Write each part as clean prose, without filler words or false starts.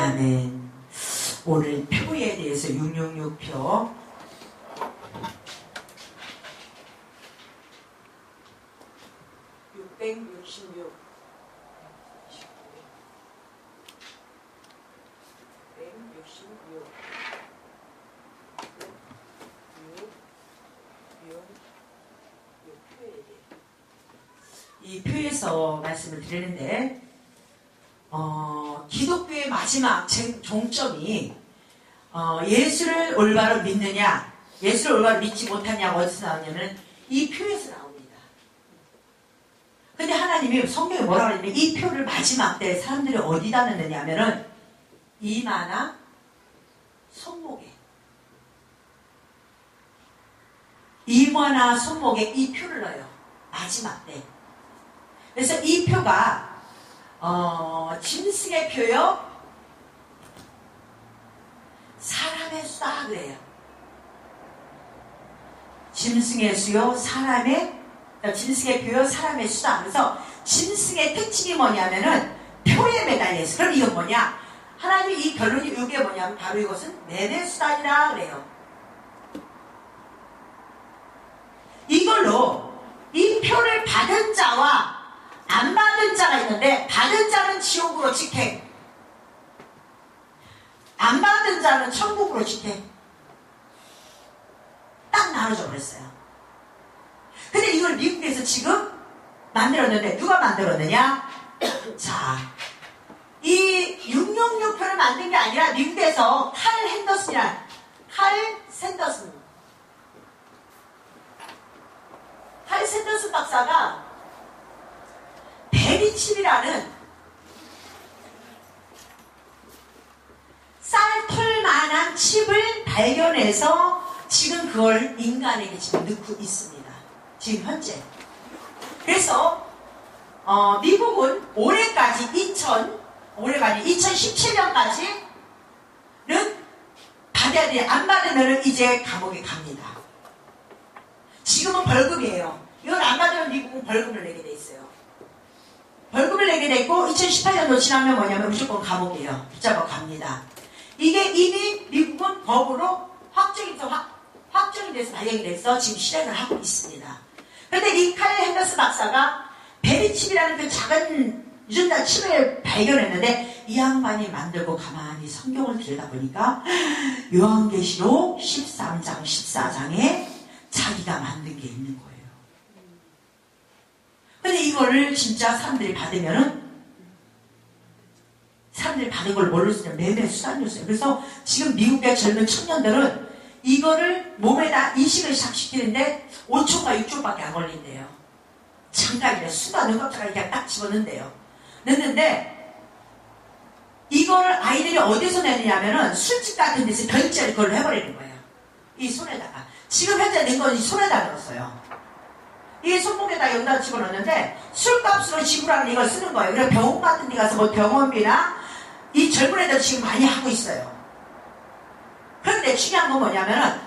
아멘. 오늘 표에 대해서 666표. 666. 666. 이 표에서 말씀을 드리는데, 기독교의 마지막 종점이 예수를 올바로 믿느냐, 예수를 올바로 믿지 못하냐가 어디서 나오냐면 이 표에서 나옵니다. 근데 하나님이 성경에 뭐라고 하냐면 이 표를 마지막 때 사람들이 어디다 넣느냐 하면은 이마나 손목에, 이마나 손목에 이 표를 넣어요. 마지막 때. 그래서 이 표가 짐승의 표요, 사람의 수다 그래요. 짐승의 수요, 짐승의 표요, 사람의 수다. 그래서 짐승의 특징이 뭐냐면은 표에 매달려 있어. 그럼 이건 뭐냐? 하나님이 이 결론이 이게 뭐냐면 바로 이것은 매대 수단이라 그래요. 이걸로 이 표를 받은 자와 안 받은 자가 있는데, 받은 자는 지옥으로 직행, 안 받은 자는 천국으로 직행. 딱 나눠져 버렸어요. 근데 이걸 미국에서 지금 만들었는데 누가 만들었느냐? 자, 이 666표를 만든 게 아니라 미국에서 칼 샌더슨 박사가 베리칩이라는 쌀털만한 칩을 발견해서 지금 그걸 인간에게 지금 넣고 있습니다. 지금 현재. 그래서 미국은 올해까지 2017년까지는 받아야 돼. 안 받으면 이제 감옥에 갑니다. 지금은 벌금이에요. 이걸 안 받으면 미국은 벌금을 내게 돼 있어요. 벌금을 내게 돼 있고 2018년도 지나면 뭐냐면 무조건 감옥이에요. 붙잡아 갑니다. 이게 이미 미국은 법으로 확정이 돼서 발령이 돼서 지금 실행을 하고 있습니다. 그런데 이 칼 헨더슨 박사가 베리칩이라는 그 작은 유전자 칩을 발견했는데 이 양반이 만들고 가만히 성경을 들여다보니까 요한계시록 13장 14장에 자기가 만든 게 있는 거예요. 근데 이거를 진짜 사람들이 받으면은, 사람들이 받은 걸 뭘로 쓰냐면 매매 수단이었어요. 그래서 지금 미국의 젊은 청년들은 이거를 몸에다 이식을 시작시키는데 5초가 6초밖에 안 걸린대요. 잠깐이래. 수다 넣은 깜짝이야 그냥 딱 집어넣는데요. 넣는데 이걸 아이들이 어디서 내느냐면은 술집 같은 데서 변제를 그걸 해버리는 거예요. 이 손에다가. 지금 현재 넣은 건 이 손에다 넣었어요. 이 손목에다 여기다 집어넣는데 술값으로 지불하는 이걸 쓰는 거예요. 그래서 병원 같은 데 가서 뭐 병원비나 이 젊은 애들 지금 많이 하고 있어요. 그런데 중요한 건 뭐냐면은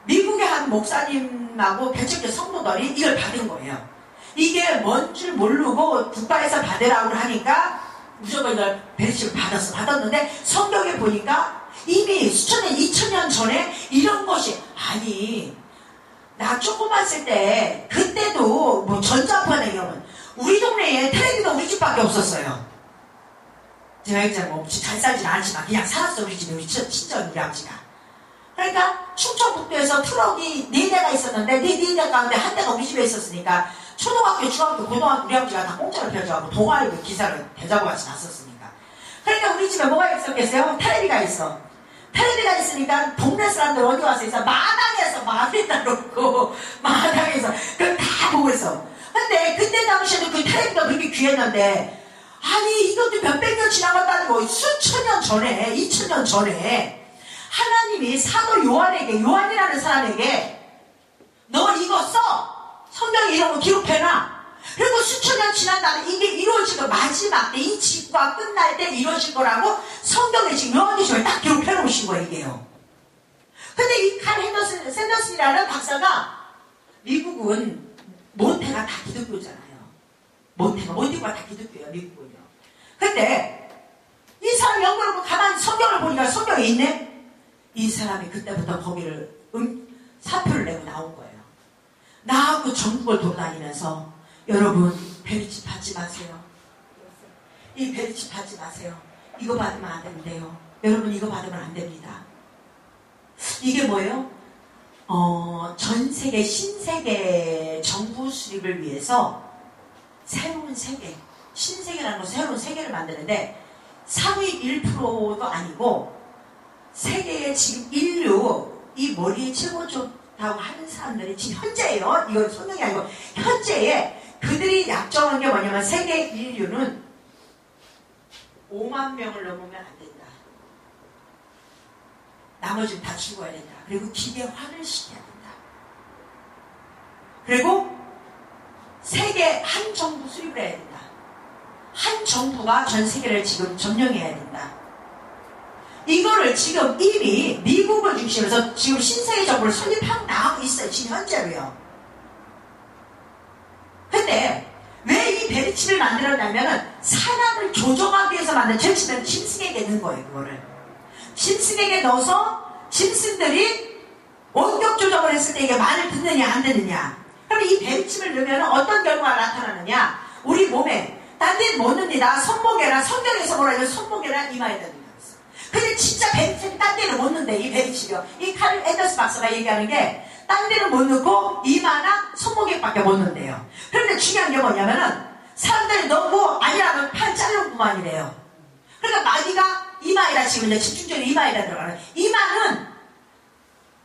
미국의 한 목사님하고 개척교 성도들이 이걸 받은 거예요. 이게 뭔 줄 모르고 국가에서 받으라고 하니까 무조건 이걸 베리칩을 받았는데 성경에 보니까 이미 수천 년, 2000년 전에 이런 것이, 아니 나 조금만 쓸 때 그때도 뭐 전자파나 이러면 우리 동네에 텔레비가 우리 집밖에 없었어요. 제가 이제 뭐 잘 살진 않지만 그냥 살았어. 우리 집에 우리 친정 우리 아버지가. 그러니까 충청북도에서 트럭이 4대가 있었는데 4대 가운데 한 대가 우리 집에 있었으니까 초등학교, 중학교, 고등학교 우리 아버지가 다 공짜로 펴줘가고 동아일보 기사를 대자보 같이 났었으니까. 그러니까 우리 집에 뭐가 있었겠어요? 텔레비가 있어. 텔레비가 있으니까 동네 사람들 어디 와서 있어? 마당에서 마당에다 놓고 마당에서 그걸 다 보고 있어. 근데 그때 당시에도 그 텔레비가 그렇게 귀했는데, 아니 이것도 몇백 년 지나갔다는 거, 수천 년 전에, 2000년 전에 하나님이 사도 요한에게, 요한이라는 사람에게 너 이거 써! 성경에 이런 거 기록해놔. 그리고 수천 년 지난 다음에 이게 이루어지고 마지막 때 이 지구가 끝날 때 이루어질 거라고 성경에 지금 요한계시록에 딱 기록해 놓으신 거예요, 이게요. 근데 이 칼 샌더슨이라는 박사가, 미국은 몬테가 다 기독교잖아요. 몬테가 다 기독교예요, 미국은요. 근데 이 사람 연구를 보고 증거 있네? 이 사람이 그때부터 거기를 사표를 내고 나온 거예요. 나하고 전국을 돌아다니면서 여러분 베리칩 받지 마세요. 이 베리칩 받지 마세요. 이거 받으면 안 된대요. 여러분 이거 받으면 안 됩니다. 이게 뭐예요? 전 세계 신세계 정부 수립을 위해서 새로운 세계, 신세계라는 거 새로운 세계를 만드는데 상위 1%도 아니고 세계의 지금 인류 이 머리에 최고 좋다고 하는 사람들이 지금 현재예요. 이건 성경이 아니고 현재에 그들이 약정한 게 뭐냐면 세계 인류는 5만 명을 넘으면 안 된다. 나머지는 다 죽어야 된다. 그리고 기계화를 시켜야 된다. 그리고 세계 한 정부 수립을 해야 된다. 한 정부가 전 세계를 지금 점령해야 된다. 이거를 지금 이미 미국을 중심으로 해서 지금 신세계 정부를 설립하고 나가고 있어요. 지금 현재로요. 근데 왜 이 베리칩을 만들었냐면은 사람을 조종하기 위해서 만든 제치면 짐승에게 넣은 거예요. 그거를 짐승에게 넣어서 짐승들이 원격 조정을 했을 때 이게 말을 듣느냐 안 듣느냐. 그럼 이 베리칩을 넣으면 어떤 결과가 나타나느냐. 우리 몸에 딴 데는 못 넣습니다. 손목에나 성경에서 뭐라 해요. 손목에나 이마에 넣는다. 근데 진짜 베리칩이 딴 데는 못 넣는데 이 베리칩이요. 이 칼 앤더스 박사가 얘기하는 게 딴 데는 못 넣고 이마나 손목에밖에 못 넣는데요. 그런데 중요한 게 뭐냐면은 사람들이 너무 아니라면 팔 자르는 구만이래요. 그러니까 마귀가 이마에다 지금 이제 집중적으로 이마에다 들어가는. 이마는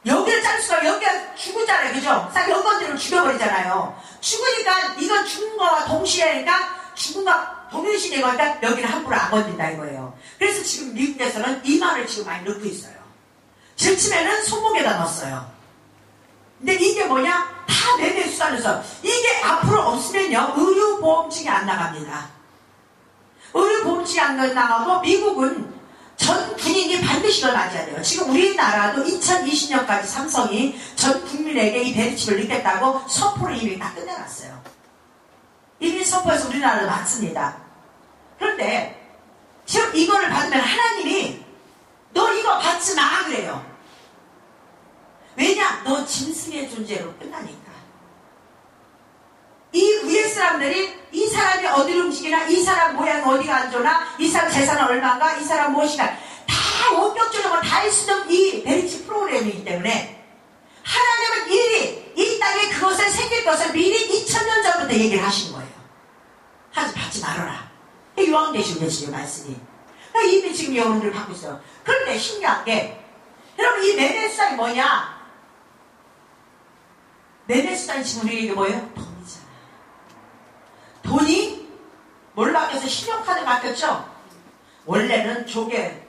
여기를 자를 수가 여기가 죽었잖아요. 그죠? 싹 여건들을 죽여버리잖아요. 죽으니까 이건 죽은 거와 동시에니까 죽은 거 동일시되고 하니까 여기는 함부로 안 건든다 이거예요. 그래서 지금 미국에서는 이마를 지금 많이 넣고 있어요. 질치면은 손목에다 넣었어요. 근데 이게 뭐냐? 다 매매수단에서 이게 앞으로 없으면요 의료보험증이 안 나갑니다. 의료보험증이 안 나가고 미국은 전 군인이 반드시 이걸 맞아야 돼요. 지금 우리나라도 2020년까지 삼성이 전 국민에게 이 베리칩을 넣겠다고 선포를 이미 다 끝내놨어요. 이미 선포해서 우리나라도 맞습니다. 그런데 지금 이거를 받으면 하나님이 너 이거 받지 마 그래요. 왜냐? 너 짐승의 존재로 끝나니까. 이 위에 사람들이 이 사람이 어디로 움직이나 이 사람 모양이 어디가 안 좋나 이 사람 재산은 얼마인가 이 사람 무엇이나 다 원격적으로 다 할 수 있는 이 베리칩 프로그램이기 때문에 하나님은 이미 이 땅에 그것을 생길 것을 미리 2000년 전부터 얘기를 하신 거예요. 하지 받지 말아라. 요한계시록에 지금 말씀이. 그러니까 이미 지금 여러분들 받고 있어요. 그런데 신기한 게 여러분 이 매매수단이 뭐냐? 매매수단이 지금 우리에게 뭐예요? 돈이잖아요. 돈이 뭘 바뀌어서 신용카드 바뀌었죠? 원래는 조개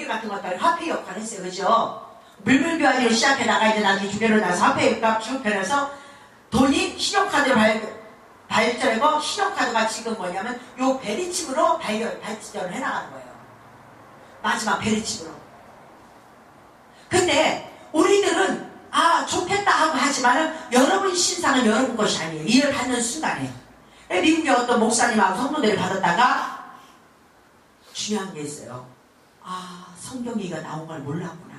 같은 것들이 화폐 역할을 했어요. 그죠? 물물교환으로 시작해 나가 이제 나중에 조개로 나서 화폐 값 쭉 변해서 돈이 신용카드로 발전하고 신용카드가 지금 뭐냐면 요 베리칩으로 발전을 해나가는 거예요. 마지막 베리칩으로. 근데 우리들은 좋겠다 하고 하지만은 여러분 신상은 여러분 것이 아니에요. 이를 받는 순간에. 미국의 어떤 목사님하고 성도들을 받았다가 중요한 게 있어요. 성경이 이거 나온 걸 몰랐구나.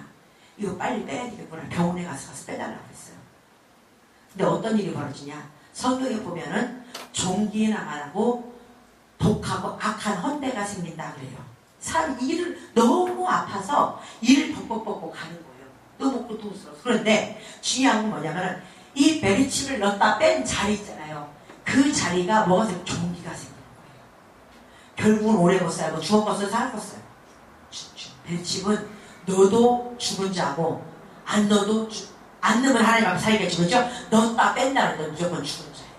이거 빨리 빼야 되겠구나. 병원에 가서 빼달라고 했어요. 근데 어떤 일이 벌어지냐. 성경에 보면은 종기는 안 하고 독하고 악한 헌대가 생긴다 그래요. 사람이 일을 너무 아파서 일을 벅벅벅벅 하는 거예요. 너무 고통스러워서. 그런데 중요한 건 뭐냐면 이 베리칩을 넣었다 뺀 자리 있잖아요. 그 자리가 뭐가 되면 종기가 생기는 거예요. 결국은 오래 못 살고 죽었겠어요? 살았겠어요? 베리칩은 넣어도 죽은 자고 안 넣어도 안 넣으면 하나님 앞에 살겠지. 그렇죠? 넣었다 뺀다는 건 무조건 죽은 자예요.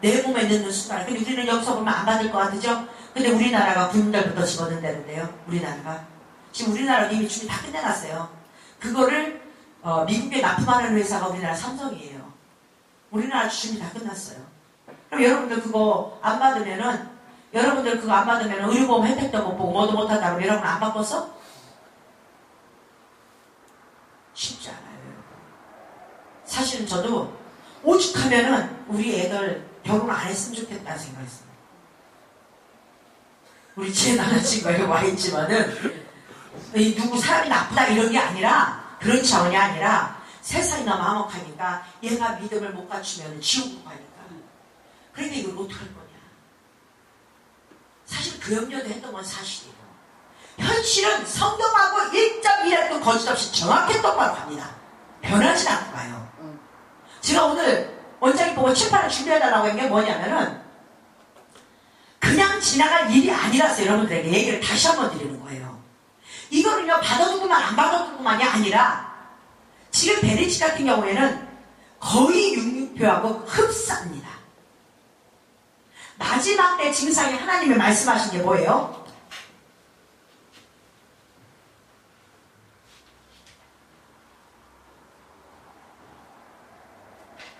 내 몸에 넣는 순간. 근데 우리는 여기서 보면 안 받을 것 같으죠? 근데 우리나라가 군인들부터 집어넣는다는데요. 우리나라가. 지금 우리나라도 이미 준비 다 끝내놨어요. 그거를 미국에 납품하는 회사가 우리나라 삼성이에요. 우리나라 준비 다 끝났어요. 그럼 여러분들 그거 안 받으면은 의료보험 혜택도 못 보고 뭐도 못한다 그러면 여러분 안 바꿨어? 쉽지 않아요. 사실은 저도 오죽하면은 우리 애들 결혼 안 했으면 좋겠다는 생각했어요. 우리 제 남자친구가 여기 와 있지만은 누구 사람이 나쁘다 이런 게 아니라, 그런 차원이 아니라 세상이 너무 암흑하니까 얘가 믿음을 못 갖추면 지옥으로 가니까. 그런데 이걸 어떡할 거냐. 사실 그 염려도 했던 건 사실이에요. 현실은 성경하고 1.1도 거짓없이 정확히 똑바로 갑니다. 변하지 않고 가요. 제가 오늘 원장님 보고 칠판을 준비해달라고 한 게 뭐냐면은 그냥 지나갈 일이 아니라서 여러분들에게 얘기를 다시 한번 드리는 거예요. 이거는요 받아두고만 안 받아두고만이 아니라 지금 베리치 같은 경우에는 거의 육류표하고 흡사합니다. 마지막 때 증상이 하나님이 말씀하신 게 뭐예요?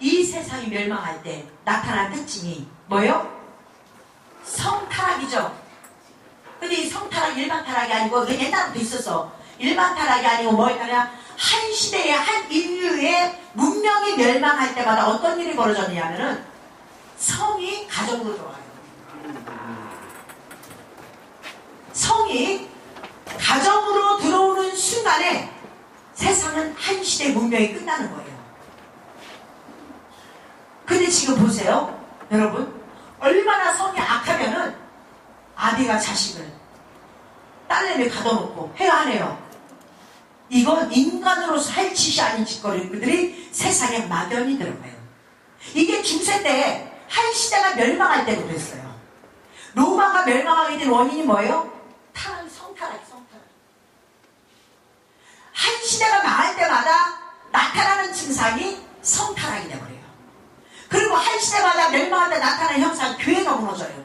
이 세상이 멸망할 때 나타난 특징이 뭐예요? 성타락이죠. 근데 이 성타락 일반 타락이 아니고 옛날부터 있었어. 일반 타락이 아니고 뭐였냐면 한 시대에 한 인류의 문명이 멸망할 때마다 어떤 일이 벌어졌냐면은 성이 가정으로 들어와요. 성이 가정으로 들어오는 순간에 세상은 한 시대 문명이 끝나는 거예요. 근데 지금 보세요. 여러분 얼마나 성이 악하면은 아비가 자식을 딸내미 가둬놓고 해야 하네요. 이건 인간으로서 할 짓이 아닌 짓거리들이 세상에 막연히 들어가요. 이게 중세 때 한 시대가 멸망할 때도 됐어요. 로마가 멸망하게 된 원인이 뭐예요? 성타락. 한 시대가 망할 때마다 나타나는 증상이 성타락이 되어버려요. 그리고 한 시대마다 멸망할 때 나타나는 형상, 교회가 무너져요.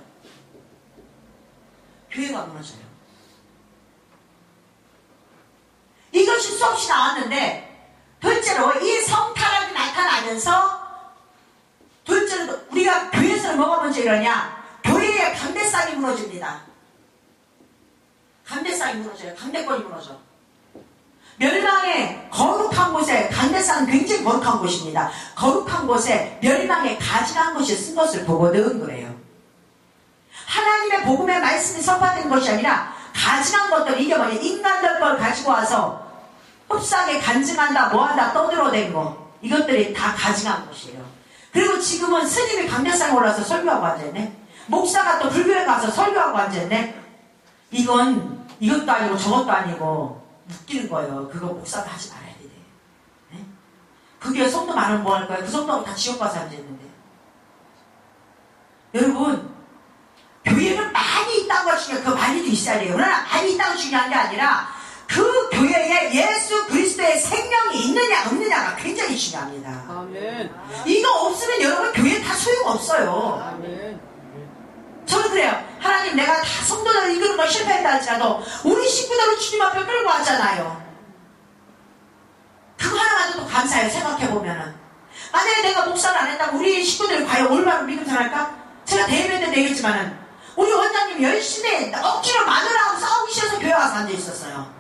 교회가 무너져요. 이것이 수없이 나왔는데, 둘째로 이 성타락이 나타나면서, 둘째로 우리가 교회에서는 뭐가 먼저 이러냐? 교회의 강대상이 무너집니다. 강대상이 무너져요. 강대권이 무너져. 멸망의 거룩한 곳에, 강대상은 굉장히 거룩한 곳입니다. 거룩한 곳에 멸망의 가증한 것이 쓴 것을 보거든 그래요. 하나님의 복음의 말씀이 선포된 것이 아니라 가증한 것들, 이게 뭐냐, 인간들 걸 가지고 와서 흡사하게 간증한다, 뭐한다, 떠들어댄 거, 이것들이 다 가증한 것이에요. 그리고 지금은 스님이 강대상에 올라서 설교하고 앉아있네. 목사가 또 불교에 가서 설교하고 앉아있네. 이것도 아니고 저것도 아니고 웃기는 거예요. 그거 목사가 하지 말아야 돼. 네? 그 교회 성도 많으면 뭐 할 거야? 그 성도하고 다 지옥 가서 앉아있는데. 여러분, 교회는 많이 있다는 것 중에 그 많이도 있어야 돼요. 그러나 많이 있다는 게 중요한 게 아니라 그 교회에 예수 그리스도의 생명이 있느냐 없느냐가 굉장히 중요합니다. 아멘. 이거 없으면 여러분 교회 다 소용없어요. 아멘. 저는 그래요. 하나님, 내가 다 성도들을 이끄는 거 실패했다 할지라도 우리 식구들을 주님 앞에 끌고 왔잖아요. 그거 하나만도 감사해요. 생각해보면은. 만약에 내가 목사를 안 했다면 우리 식구들이 과연 올바른 믿음 살할까? 제가 대회에도 얘기했지만은 우리 원장님이 열심히 억지로 마누라하고 싸우기 싫어서 교회 와서 앉아있었어요.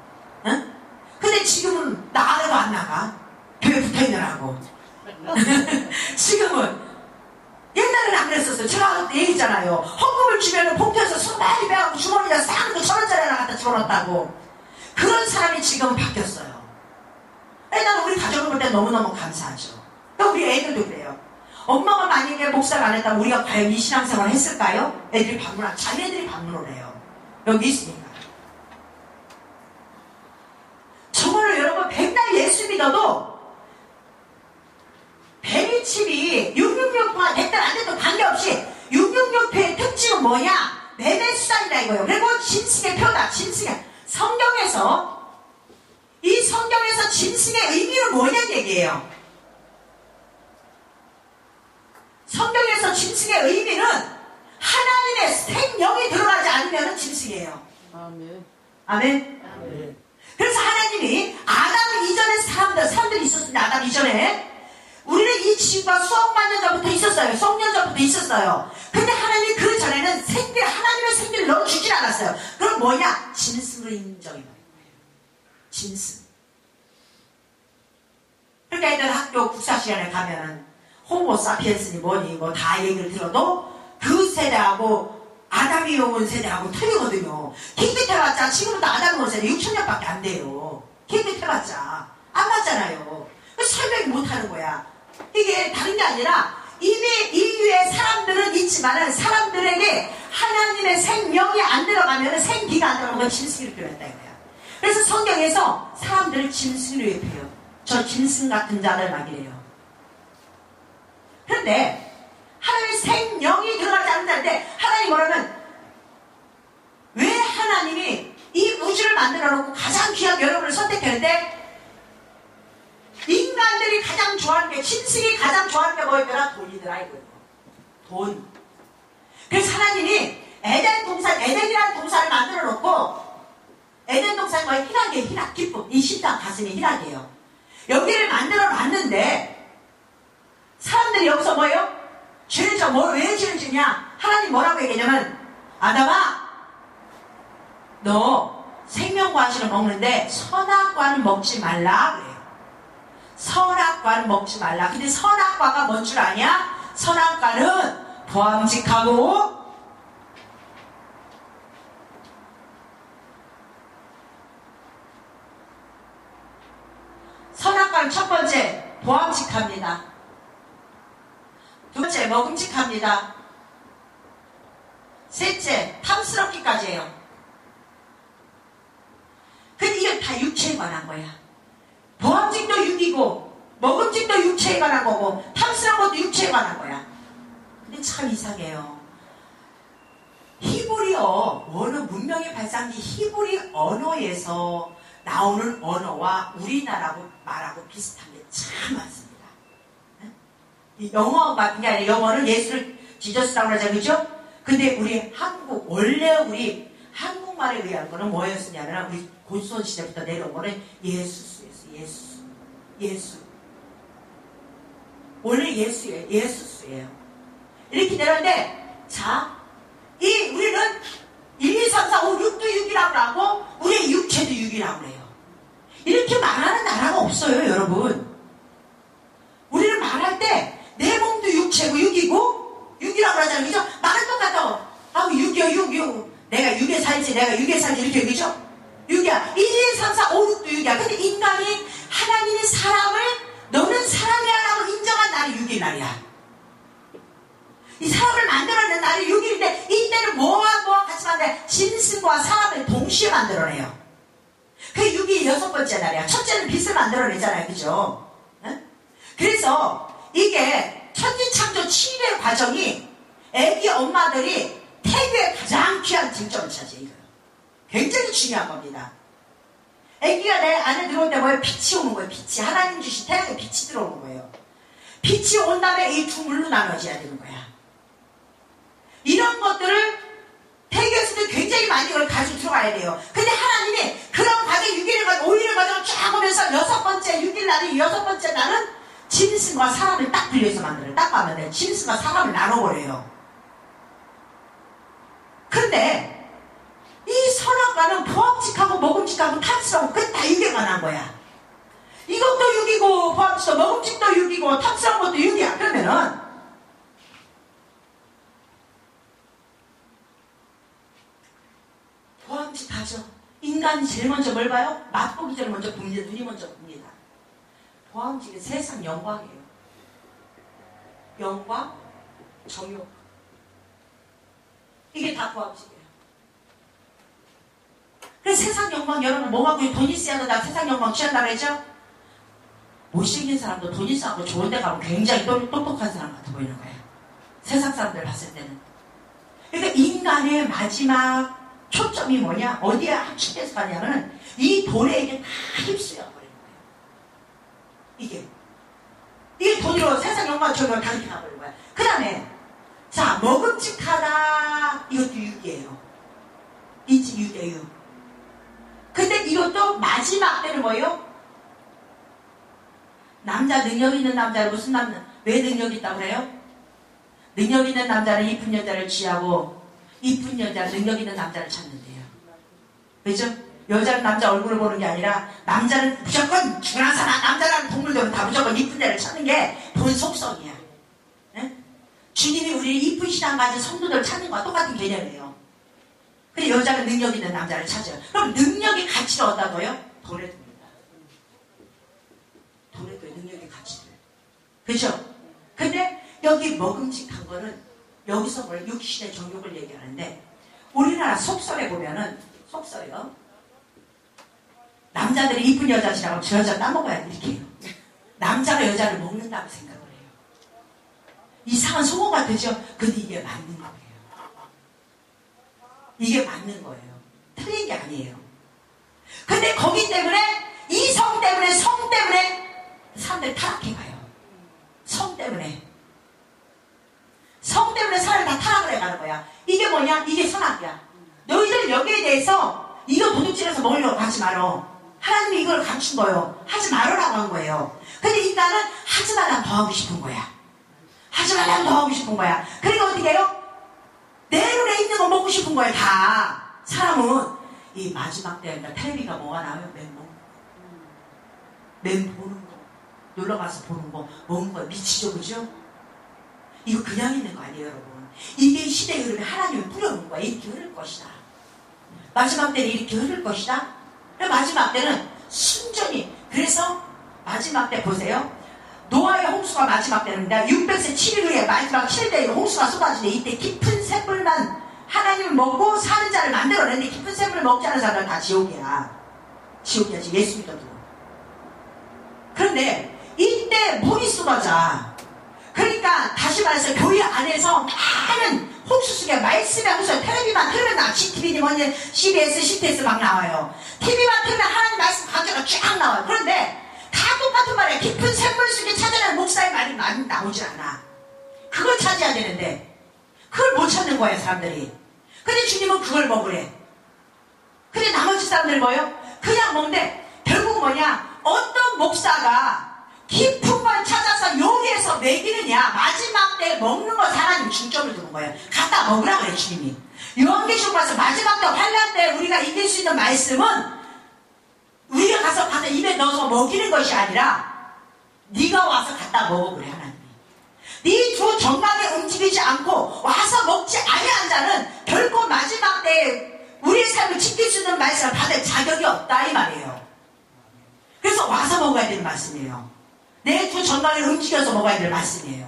응? 근데 지금은 나가도 안 나가. 교회 붙어있느라고. 지금은 옛날에는 안 그랬었어요. 제가 얘기했잖아요. 헌금을 주면은 봉투에서 술 많이 빼갖고 주머니에다 싹 1,000원짜리 하나 갖다 집어넣었다고. 그런 사람이 지금 바뀌었어요. 나는 우리 가족을 볼 때 너무너무 감사하죠. 우리 애들도 그래요. 엄마가 만약에 목사를 안 했다면 우리가 과연 이 신앙생활을 했을까요? 애들이 자기네들이 방문을 해요. 여기 있으니까. 정말로 여러분, 백날 예수 믿어도 베리칩이 666화 됐든 안 됐든 관계없이 666표의 특징은 뭐냐? 매매수단이다 이거예요. 그리고 짐승의 표다. 짐승의 성경에서 이 성경에서 짐승의 의미는 뭐냐는 얘기예요. 성경에서 짐승의 의미는 하나님의 생명이 들어가지 않으면 짐승이에요. 아멘. 아멘. 아멘. 그래서 하나님이 아담 이전에 사람들이 있었습니다. 아담 이전에 우리는 이 지구가 수억만 년 전부터 있었어요. 수억년 전부터 있었어요. 근데 하나님이 그 전에는 하나님의 생기를 넣어주질 않았어요. 그럼 뭐냐? 짐승으로 인정해버린 거예요. 짐승. 그러니까 애들 학교 국사 시간에 가면은 호모 사피엔스니 뭐니 뭐 다 얘기를 들어도 그 세대하고 아담이 온 세대하고 틀리거든요. 킹빛 해봤자 지금부터 아담이 온 세대 6천년밖에 안 돼요. 킹빛 해봤자 안 맞잖아요. 설명이 못하는 거야. 이게 다른 게 아니라 이미 인류의 사람들은 있지만은 사람들에게 하나님의 생명이 안 들어가면 생기가 안 들어가면 짐승으로 표현했다 이거야. 그래서 성경에서 사람들을 짐승으로 표현해요. 저 짐승 같은 자를 막이래요. 그런데 하나님의 생명이 들어가지 않는 자인데 하나님 뭐라면 왜 하나님이 이 우주를 만들어 놓고 가장 귀한 여러분을 선택했는데 인간들이 가장 좋아하는 게 짐승이 가장 좋아하는 게 뭐였더라? 돈이더라 이거예요. 돈. 그래서 하나님이 에덴이라는 동산을 만들어 놓고 에덴 동산이 뭐예요? 희락이에요. 희락, 기쁨. 이 심장 가슴이 희락이에요. 여기를 만들어 놨는데 사람들이 여기서 뭐예요? 죄를 져. 왜 죄를 지냐? 하나님 뭐라고 얘기하냐면 아담아 너 생명과실을 먹는데 선악과는 먹지 말라 그래요. 선악과는 먹지 말라. 근데 선악과가 뭔 줄 아냐? 선악과는 보암직하고 선악과는 첫 번째 보암직합니다. 두 번째 먹음직합니다. 셋째 탐스럽기까지 해요. 근데 이건 다 육체에 관한 거야. 보암직도 육이고 먹음직도 육체에 관한 거고 탐스러운 것도 육체에 관한 거야. 근데 참 이상해요. 히브리어 언어 문명의 발상지 히브리 언어에서 나오는 언어와 우리나라하고 말하고 비슷한 게 참 많습니다. 이 영어 같은 게 아니라 영어는 예수를 지저스라고 하잖아요. 그죠? 근데 우리 원래 우리 한국말에 의한 거는 뭐였었냐면 우리 고수원 시대부터 내려온 거는 예수수였어요. 예수. 원래 예수예요. 예수수예요. 이렇게 내렸는데 자, 우리는 1, 2, 3, 4, 5, 6도 6이라고 하고 우리의 육체도 6이라고 해요. 이렇게 말하는 나라가 없어요, 여러분. 우리는 말할 때 내 몸도 육체고 6이고 6이라고 하잖아요. 그죠? 말은 똑같다고. 6이요, 6. 내가 6에 살지, 내가 6에 살지 이렇게 그죠? 6이야. 1, 2, 3, 4, 5, 6도 6이야. 근데 인간이 하나님의 사람을 너는 사람이야 라고 인정한 날이 6일 날이야. 이 사람을 만들어낸 날이 6일인데 이때는 뭐와 같이 만들어내? 짐승과 사람을 동시에 만들어내요. 그 6일이 6번째 날이야. 첫째는 빛을 만들어내잖아요. 그죠? 응? 그래서 이게 천지창조 7의 과정이 애기 엄마들이 태교의 가장 귀한 쟁점을 차지해요. 이거요. 굉장히 중요한 겁니다. 애기가 내 안에 들어올 때 뭐예요? 빛이 오는 거예요. 빛이. 하나님 주신 태양의 빛이 들어오는 거예요. 빛이 온 다음에 이 두 물로 나눠져야 되는 거야. 이런 것들을 태교에서도 굉장히 많이 이걸 가지고 들어가야 돼요. 근데 하나님이 그런 과정 6일을 가지고 5일을 가지고 쫙 오면서 6번째 6일 날이 6번째 날은 짐승과 사람을 딱 분리해서 만들어요. 딱 가면 돼요. 짐승과 사람을 나눠버려요. 근데 이 선악과는 보암직하고 먹음직하고 탐스러운 그게 다 6에 관한 거야. 이것도 6이고 보암직도 먹음직도 6이고 탐스러운 것도 6이야. 그러면은 보암직하죠. 인간이 제일 먼저 뭘 봐요? 맛보기 전에 먼저 봅니다. 눈이 먼저 봅니다. 보암직은 세상 영광이에요. 영광, 정욕. 이게 다 보암직이에요. 그래서 세상 영광 여러분 뭐하고 돈 있어야 나 세상 영광 취한다고 했죠? 못생긴 사람도 돈 있어하고 좋은 데 가면 굉장히 똑똑한 사람 같아 보이는 거예요. 세상 사람들 봤을 때는. 그러니까 인간의 마지막 초점이 뭐냐? 어디에 합치돼서 가냐면 이 돈에게 다 휩쓸려 버리는 거예요. 이게 돈으로 세상 영광 저걸 다 이렇게 가버리는 거야. 그 다음에 자 먹음직하다 이것도 6이에요. 인지 6이에요. 근데 이것도 마지막 때는 뭐예요? 남자 능력 있는 남자를 무슨 남자 왜 능력 있다고 그래요? 능력 있는 남자는 이쁜 여자를 취하고 이쁜 여자는 능력 있는 남자를 찾는데요. 그죠? 여자는 남자 얼굴을 보는 게 아니라 남자는 무조건 중화사나 남자라는 동물들은 다 무조건 이쁜 애를 찾는 게 본 속성이야. 네? 주님이 우리 이쁜 신앙 가진 성도들 찾는 거와 똑같은 개념이에요. 근데 여자가 능력 있는 남자를 찾아요. 그럼 능력이 가치를 얻다고요? 돈에 듭니다. 돈에 둬요. 능력의 가치를. 그죠? 근데 여기 먹음직한 거는 여기서 뭘 육신의 정욕을 얘기하는데 우리나라 속설에 보면은 속설이요. 남자들이 이쁜 여자 지나가면 저 여자 따먹어야 돼 이렇게 해요. 남자가 여자를 먹는다고 생각을 해요. 이상한 소문 같으죠? 근데 이게 맞는 거예요. 이게 맞는 거예요. 틀린 게 아니에요. 근데 거기 때문에 이성 때문에 성 때문에 사람들이 타락해 가요. 성 때문에 사람이 다 타락을 해가는 거야. 이게 뭐냐? 이게 선악이야. 너희들 여기에 대해서 이거 도둑질해서 먹으려고 하지 말어. 하나님이 이걸 감춘 거예요. 하지 말으라고 한 거예요. 근데 인간은 하지 말라면 더 하고 싶은 거야. 하지 말라면 더 하고 싶은 거야. 그러니까 어떻게 해요? 내 눈에 있는 거 먹고 싶은 거야. 다. 사람은 이 마지막 때니까 텔레비가 뭐가 나와요? 맨 보는 거. 놀러가서 보는 거, 먹는 거 미치죠, 그죠? 이거 그냥 있는 거 아니에요, 여러분. 이게 시대의 흐름에 하나님이 뿌려놓은 거야. 이렇게 흐를 것이다. 마지막 때는 이렇게 흐를 것이다. 마지막 때는 순전히. 그래서 마지막 때 보세요. 노아의 홍수가 마지막 때입니다. 600세 7일 후에 마지막 7일에 홍수가 쏟아지는데 이때 깊은 샘물만 하나님을 먹고 사는 자를 만들어냈는데 깊은 샘물을 먹지 않은 사람은 다 지옥이야. 지옥이야, 지금 예수 믿어도. 그런데 이때 물이 쏟아져. 그러니까 다시 말해서 교회 안에서 많은 홍수 속에 말씀의 홍수, 텔레비만 틀면 나 CTV, 뭐냐, CBS, CTS 막 나와요. TV만 틀면 하나님 말씀 강조가 쫙 나와요. 그런데 다 똑같은 말이에요. 깊은 샘물 속에 찾아내는 목사의 말이 많이 나오지 않아. 그걸 찾아야 되는데 그걸 못 찾는 거예요, 사람들이. 근데 주님은 그걸 먹으래. 근데 나머지 사람들은 뭐예요? 그냥 먹는데 결국 뭐냐? 어떤 목사가 깊은 걸 찾아서 요리해서 먹이느냐, 마지막 때 먹는 거 하나님 중점을 두는 거예요. 갖다 먹으라 그래, 주님이. 요한계시록 봐서 마지막 때 환난 때 우리가 이길 수 있는 말씀은 우리가 가서 입에 넣어서 먹이는 것이 아니라 네가 와서 갖다 먹어 그래, 하나님이. 네 두 정막에 움직이지 않고 와서 먹지 아니한 자는 결코 마지막 때에 우리의 삶을 지킬 수 있는 말씀을 받을 자격이 없다 이 말이에요. 그래서 와서 먹어야 되는 말씀이에요. 내 두 정막을 움직여서 먹어야 될 말씀이에요.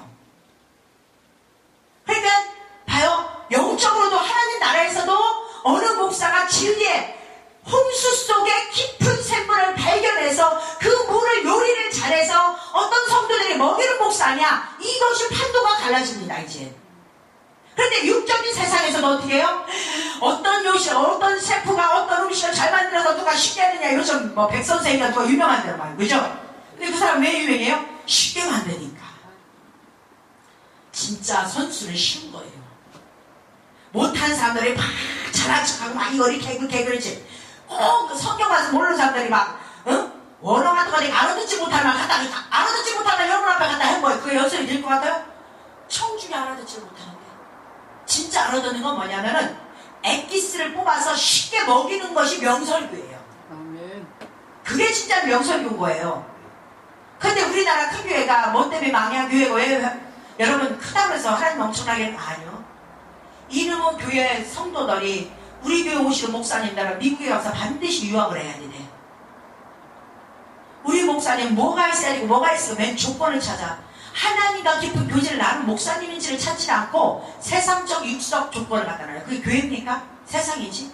그러니까 봐요. 영적으로도 하나님 나라에서도 어느 목사가 진리의 홍수 속에 깊은 샘물을 발견해서 그 물을 요리를 잘해서 어떤 성도들이 먹이는 목사냐, 이것이 판도가 갈라집니다 이제. 그런데 육적인 세상에서는 어떻게 해요? 어떤 요식, 어떤 셰프가 어떤 음식을 잘 만들어서 누가 쉽게 하느냐, 요즘 뭐 백선생이가 누가 유명한단 말이에요, 그죠? 근데 그 사람 왜 유명해요? 쉽게 만드니까. 진짜 선수는 쉬운 거예요. 못하는 사람들이 막 잘한 척하고 막 이거리 개그리지. 꼭 성경 말씀 모르는 사람들이 막, 원어 같은 거 내가 알아듣지 못하면 알아듣지 못하면 여러분 앞에 갖다 한 거예요. 그게 연습이 될 것 같아요? 청중이 알아듣지 못하는데. 진짜 알아듣는 건 뭐냐면은 엑기스를 뽑아서 쉽게 먹이는 것이 명설교예요. 그게 진짜 명설교인 거예요. 근데 우리나라 큰 교회가 뭐 때문에 망한 교회고 왜 여러분 크다고 해서 하나님 엄청나게 아니요. 이름은 교회 성도들이 우리 교회 오시는 목사님들은 미국에 가서 반드시 유학을 해야 되네. 우리 목사님 뭐가 있어야 되고 뭐가 있어 맨 조건을 찾아. 하나님과 깊은 교제를 나눈 목사님인지를 찾지 않고 세상적 육적 조건을 갖다 놔요. 그게 교회입니까? 세상이지.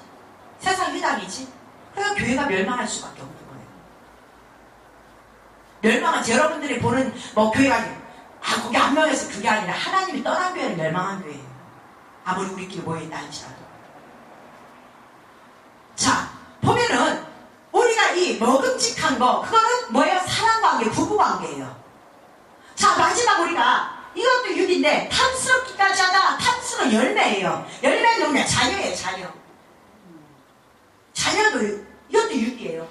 세상 휘당이지. 그러니까 교회가 멸망할 수밖에 없는 거예요. 멸망한 여러분들이 보는 뭐 교회가 거기 한 명에서 그게 아니라 하나님이 떠난 교회는 멸망한 교회예요. 아무리 우리끼리 모여있다 할지라도. 자, 보면은 우리가 이 먹음직한 거, 그거는 뭐예요? 사랑관계, 부부관계예요. 자, 마지막 우리가 이것도 육인데 탐스럽기까지 하다. 탐스러운 열매예요. 열매는 누구냐? 자녀예요, 자녀. 자녀도 이것도 육이에요.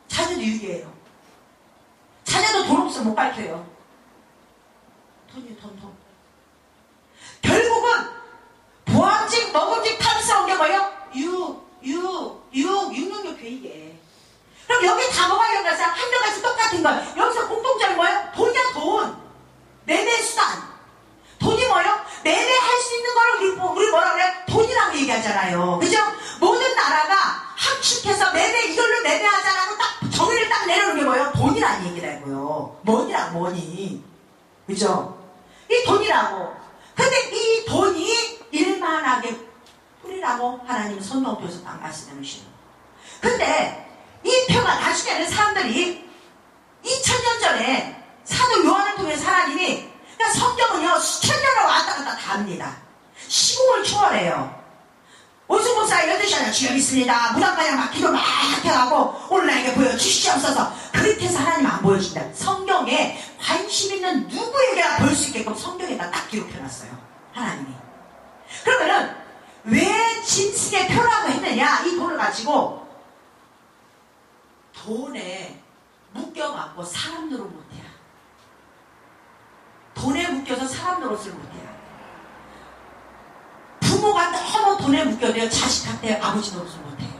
자녀도 육이에요. 자녀도 돈 없으면 못 밝혀요. 돈이요, 돈. 결국은 보암직, 먹음직, 탐스러운 게 뭐예요? 육육육 이게. 그럼 여기 다 먹으려고 해서 한 명같이 똑같은 거. 여기서 공통점이 뭐예요? 돈이야, 돈. 매매 수단. 돈이 뭐예요? 매매할 수 있는 걸 우리 뭐라 그래? 돈이라고 얘기하는 얘기하잖아요. 그죠? 모든 나라가 함축해서 매매, 이걸로 매매하자라고 딱 정의를 딱 내려놓은 게 뭐예요? 돈이라는 얘기라고요. 뭐니라고, 뭐니. 그죠? 이 돈이라고. 근데 이 돈이 일만하게 뿌리라고 하나님 손 높여서 딱 말씀해 주시는 거예요. 근데 이 표가 나중에는 사람들이 2000년 전에 사도 요한을 통해서 하나님이, 그러니까 성경은요 수천 년을 왔다 갔다 다 합니다. 시공을 초월해요. 오승 목사 8시간에 주여 믿습니다. 무당마냥 막 기도 막 해가고 오늘 나에게 보여주시옵소서. 그렇게 해서 하나님 안 보여준다. 성경에 관심 있는 누구에게나 볼 수 있게끔 성경에다 딱 기록해놨어요. 하나님이. 그러면은 왜 짐승의 표라고 했느냐? 이 돈을 가지고 돈에 묶여갖고 사람 노릇 못해요. 돈에 묶여서 사람 노릇을 못해요. 부모가 너무 돈에 묶여도요 자식한테 아버지 노릇을 못해요.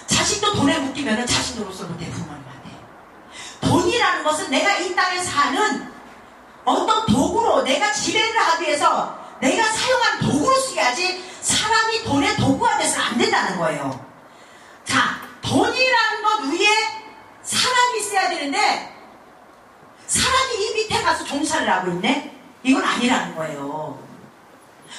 자식도 돈에 묶이면 자식 노릇을 못해요. 부모님한테. 돈이라는 것은 내가 이 땅에 사는 어떤 도구로, 내가 지배를 하기 위해서 내가 사용한 도구로 쓰여야지 사람이 돈의 도구가 돼서는 안 된다는 거예요. 자, 돈이라는 것 위에 사람이 있어야 되는데 사람이 이 밑에 가서 종사를 하고 있네? 이건 아니라는 거예요.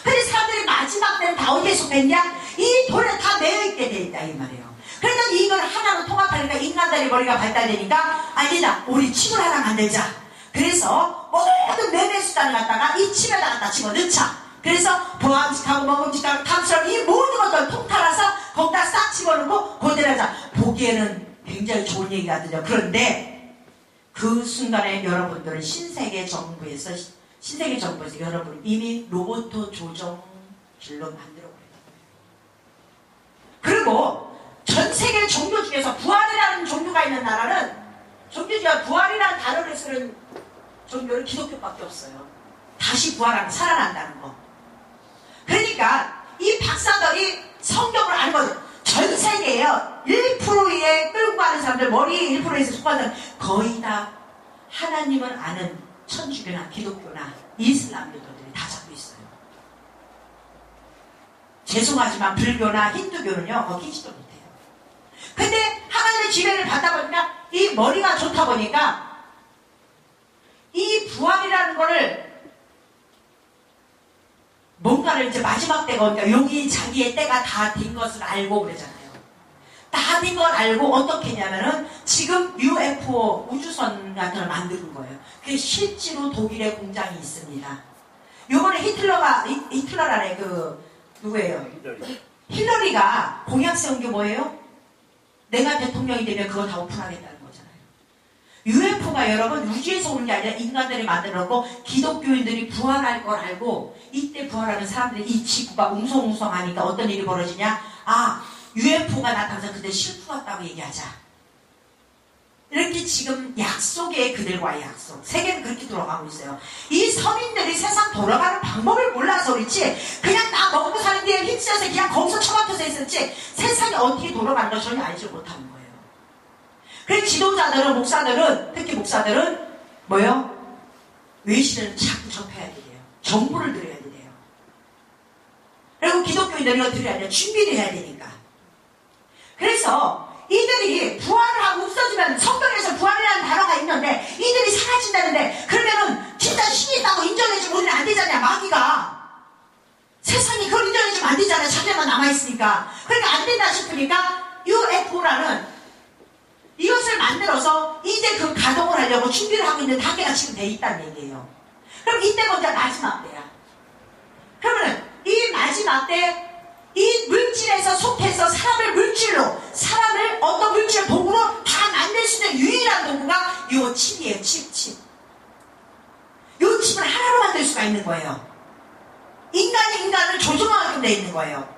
근데 사람들이 마지막 때는 다 어디에 속했냐? 이 돈에 다 매여있게 돼 있다 이 말이에요. 그러니까 이걸 하나로 통합하니까 인간들의 머리가 발달되니까 아니다, 우리 칩을 하나 만들자. 그래서 모든 매매 수단을 갖다가 이 칩에다 갖다 집어넣자. 그래서 보암직하고 먹음직하고 탐스러운 이 모든 것들 통탈해서 거기다 싹 집어넣고 그대로 하자. 보기에는 굉장히 좋은 얘기 같으죠. 그런데 그 순간에 여러분들은 신세계 정부에서 여러분 이미 로봇 조종실로 만들어버렸어요. 그리고 전 세계 종교 중에서 부활이라는 종교가 있는 나라는, 종교 중에 부활이라는 단어를 쓰는 종교는 기독교밖에 없어요. 다시 부활하고 살아난다는 거. 그러니까 이 박사들이 성경을 아는 거죠. 전 세계에요 1%에 끌고 가는 사람들, 머리에 1%에서 속하는 사람 거의 다 하나님을 아는 천주교나 기독교나 이슬람교도들이 다 잡고 있어요. 죄송하지만 불교나 힌두교는요 거기지도 못해요. 근데 하나님의 지배를 받다 보니까 이 머리가 좋다 보니까 이 부활이라는 거를 뭔가를 이제 마지막 때가 오니까 여기 자기의 때가 다 된 것을 알고 그러잖아요. 다 된 걸 알고 어떻게 했냐면은 지금 UFO 우주선 같은 걸 만드는 거예요. 그게 실제로 독일의 공장이 있습니다. 요번에 히틀러라네 누구예요? 힐러리가 공약 세운 게 뭐예요? 내가 대통령이 되면 그거 다 오픈하겠다는 거잖아요. UFO가 여러분 우주에서 오는 게 아니라 인간들이 만들어놓고 기독교인들이 부활할 걸 알고 이때 부활하는 사람들이 이 지구가 웅성웅성하니까 어떤 일이 벌어지냐? 아, UFO가 나타나서 그들 실프 같다고 얘기하자. 이렇게 지금 약속에 그들과의 약속. 세계는 그렇게 돌아가고 있어요. 이 서민들이 세상 돌아가는 방법을 몰라서 그렇지 그냥 나 먹고 사는 데 힘써서 그냥 거기서 처박혀서 있었지 세상이 어떻게 돌아가는 걸 전혀 알지 못하는 거예요. 그래서 지도자들은, 목사들은, 특히 목사들은 뭐요? 외신을 자꾸 접해야 돼요. 정보를 드려야 돼요. 그리고 기독교인들이 이거 드려야 돼요. 준비를 해야 되니까. 그래서 이들이 부활을 하고 없어지면 성경에서 부활이라는 단어가 있는데 이들이 사라진다는데 그러면은 진짜 신이 있다고 인정해주면 우리는 안 되잖냐. 마귀가 세상이 그걸 인정해주면 안 되잖아요. 자기만 남아있으니까. 그러니까 안 된다 싶으니까 UFO라는 이것을 만들어서 이제 그 가동을 하려고 준비를 하고 있는 단계가 지금 돼 있다는 얘기예요. 그럼 이때가 이제 마지막 때야. 그러면은 이 마지막 때 이 물질에서 속해서 사람을 물질로, 사람을 어떤 물질 도구로 다 만들 수 있는 유일한 도구가 요 칩이에요. 칩. 요 칩을 하나로 만들 수가 있는 거예요. 인간이 인간을 조종하게끔 돼 있는 거예요.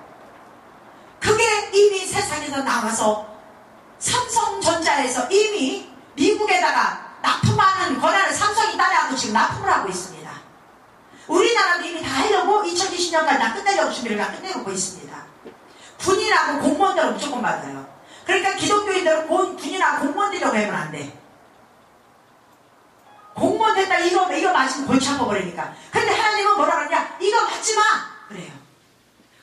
그게 이미 세상에서 나와서 삼성전자에서 이미 미국에다가 납품하는 권한을 삼성이 따라하고 지금 납품을 하고 있습니다. 우리나라도 이미 다 하려고 2020년까지 다 끝내려고 준비를 다 끝내고 있습니다. 군인하고 공무원들은 무조건 맞아요. 그러니까 기독교인들은 군인하고 공무원들이라고 하면 안 돼. 공무원 됐다 이거 맞으면 골치 아파버리니까. 근데 하나님은 뭐라 그러냐? 이거 맞지 마! 그래요.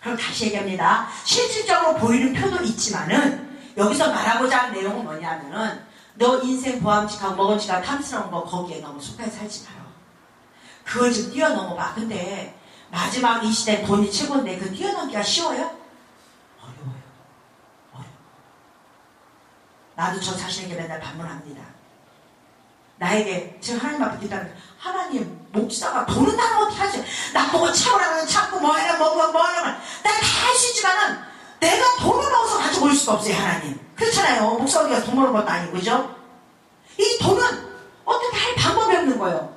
그럼 다시 얘기합니다. 실질적으로 보이는 표도 있지만은 여기서 말하고자 하는 내용은 뭐냐면은 너 인생 보암직하고 먹음직하고 탐스러운 거 거기에 너무 속해 살지 마요. 그걸 좀 뛰어넘어봐. 근데 마지막 이 시대 돈이 최고인데 그 뛰어넘기가 쉬워요? 어려워요. 나도 저 자신에게 맨날 반문합니다. 나에게 지금 하나님 앞에 기다리는 하나님 목사가 돈은 다 어떻게 하지? 나보고 참으라면 참고 뭐 하면 내가 다 할 수 있지만은 내가 돈을 먹어서 가지고 올 수가 없어요. 하나님 그렇잖아요. 목사 어디가 돈 버는 것도 아니고 그죠? 이 돈은 어떻게 할 방법이 없는 거예요.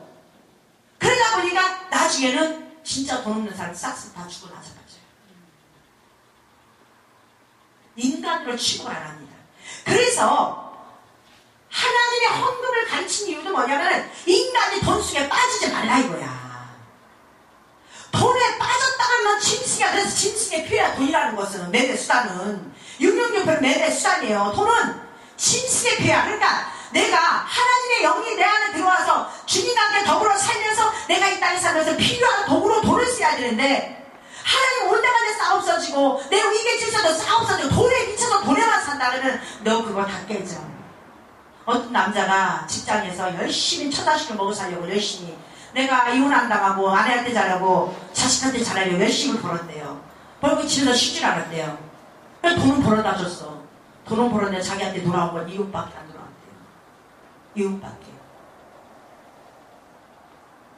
그러다 보니까 나중에는 진짜 돈 없는 사람 싹싹 다 죽고 나서 가져요. 인간으로 취급을 안 합니다. 그래서 하나님의 헌금을 가르친 이유도 뭐냐면 인간이 돈 속에 빠지지 말라 이거야. 돈에 빠졌다가 넌 짐승이야. 그래서 짐승의 피해야 돈이라는 것은 매매수단은 666은 매매수단이에요. 돈은 짐승의 피해야. 그러니까 내가 하나님의 영이 내 안에 들어와서 주님과 함께 더불어 살면서 내가 이 땅에 살면서 필요한 도구로 돈을 써야 되는데 하나님 올 때마다 싸움써지고 내 위기에 질서도 싸움써지고 돈에 미쳐서 돈에만 산다 그러면 너 그거 다 깨져. 어떤 남자가 직장에서 열심히 처자식을 먹어 살려고 열심히 내가 이혼 안 당하고 아내한테 잘하고 자식한테 잘하려고 열심히 벌었대요. 벌고 집에서 쉬질 않았대요. 그래서 돈은 벌어다 줬어. 돈은 벌었는데 자기한테 돌아온 건 이웃밖에 안 돌아왔대요. 이웃밖에.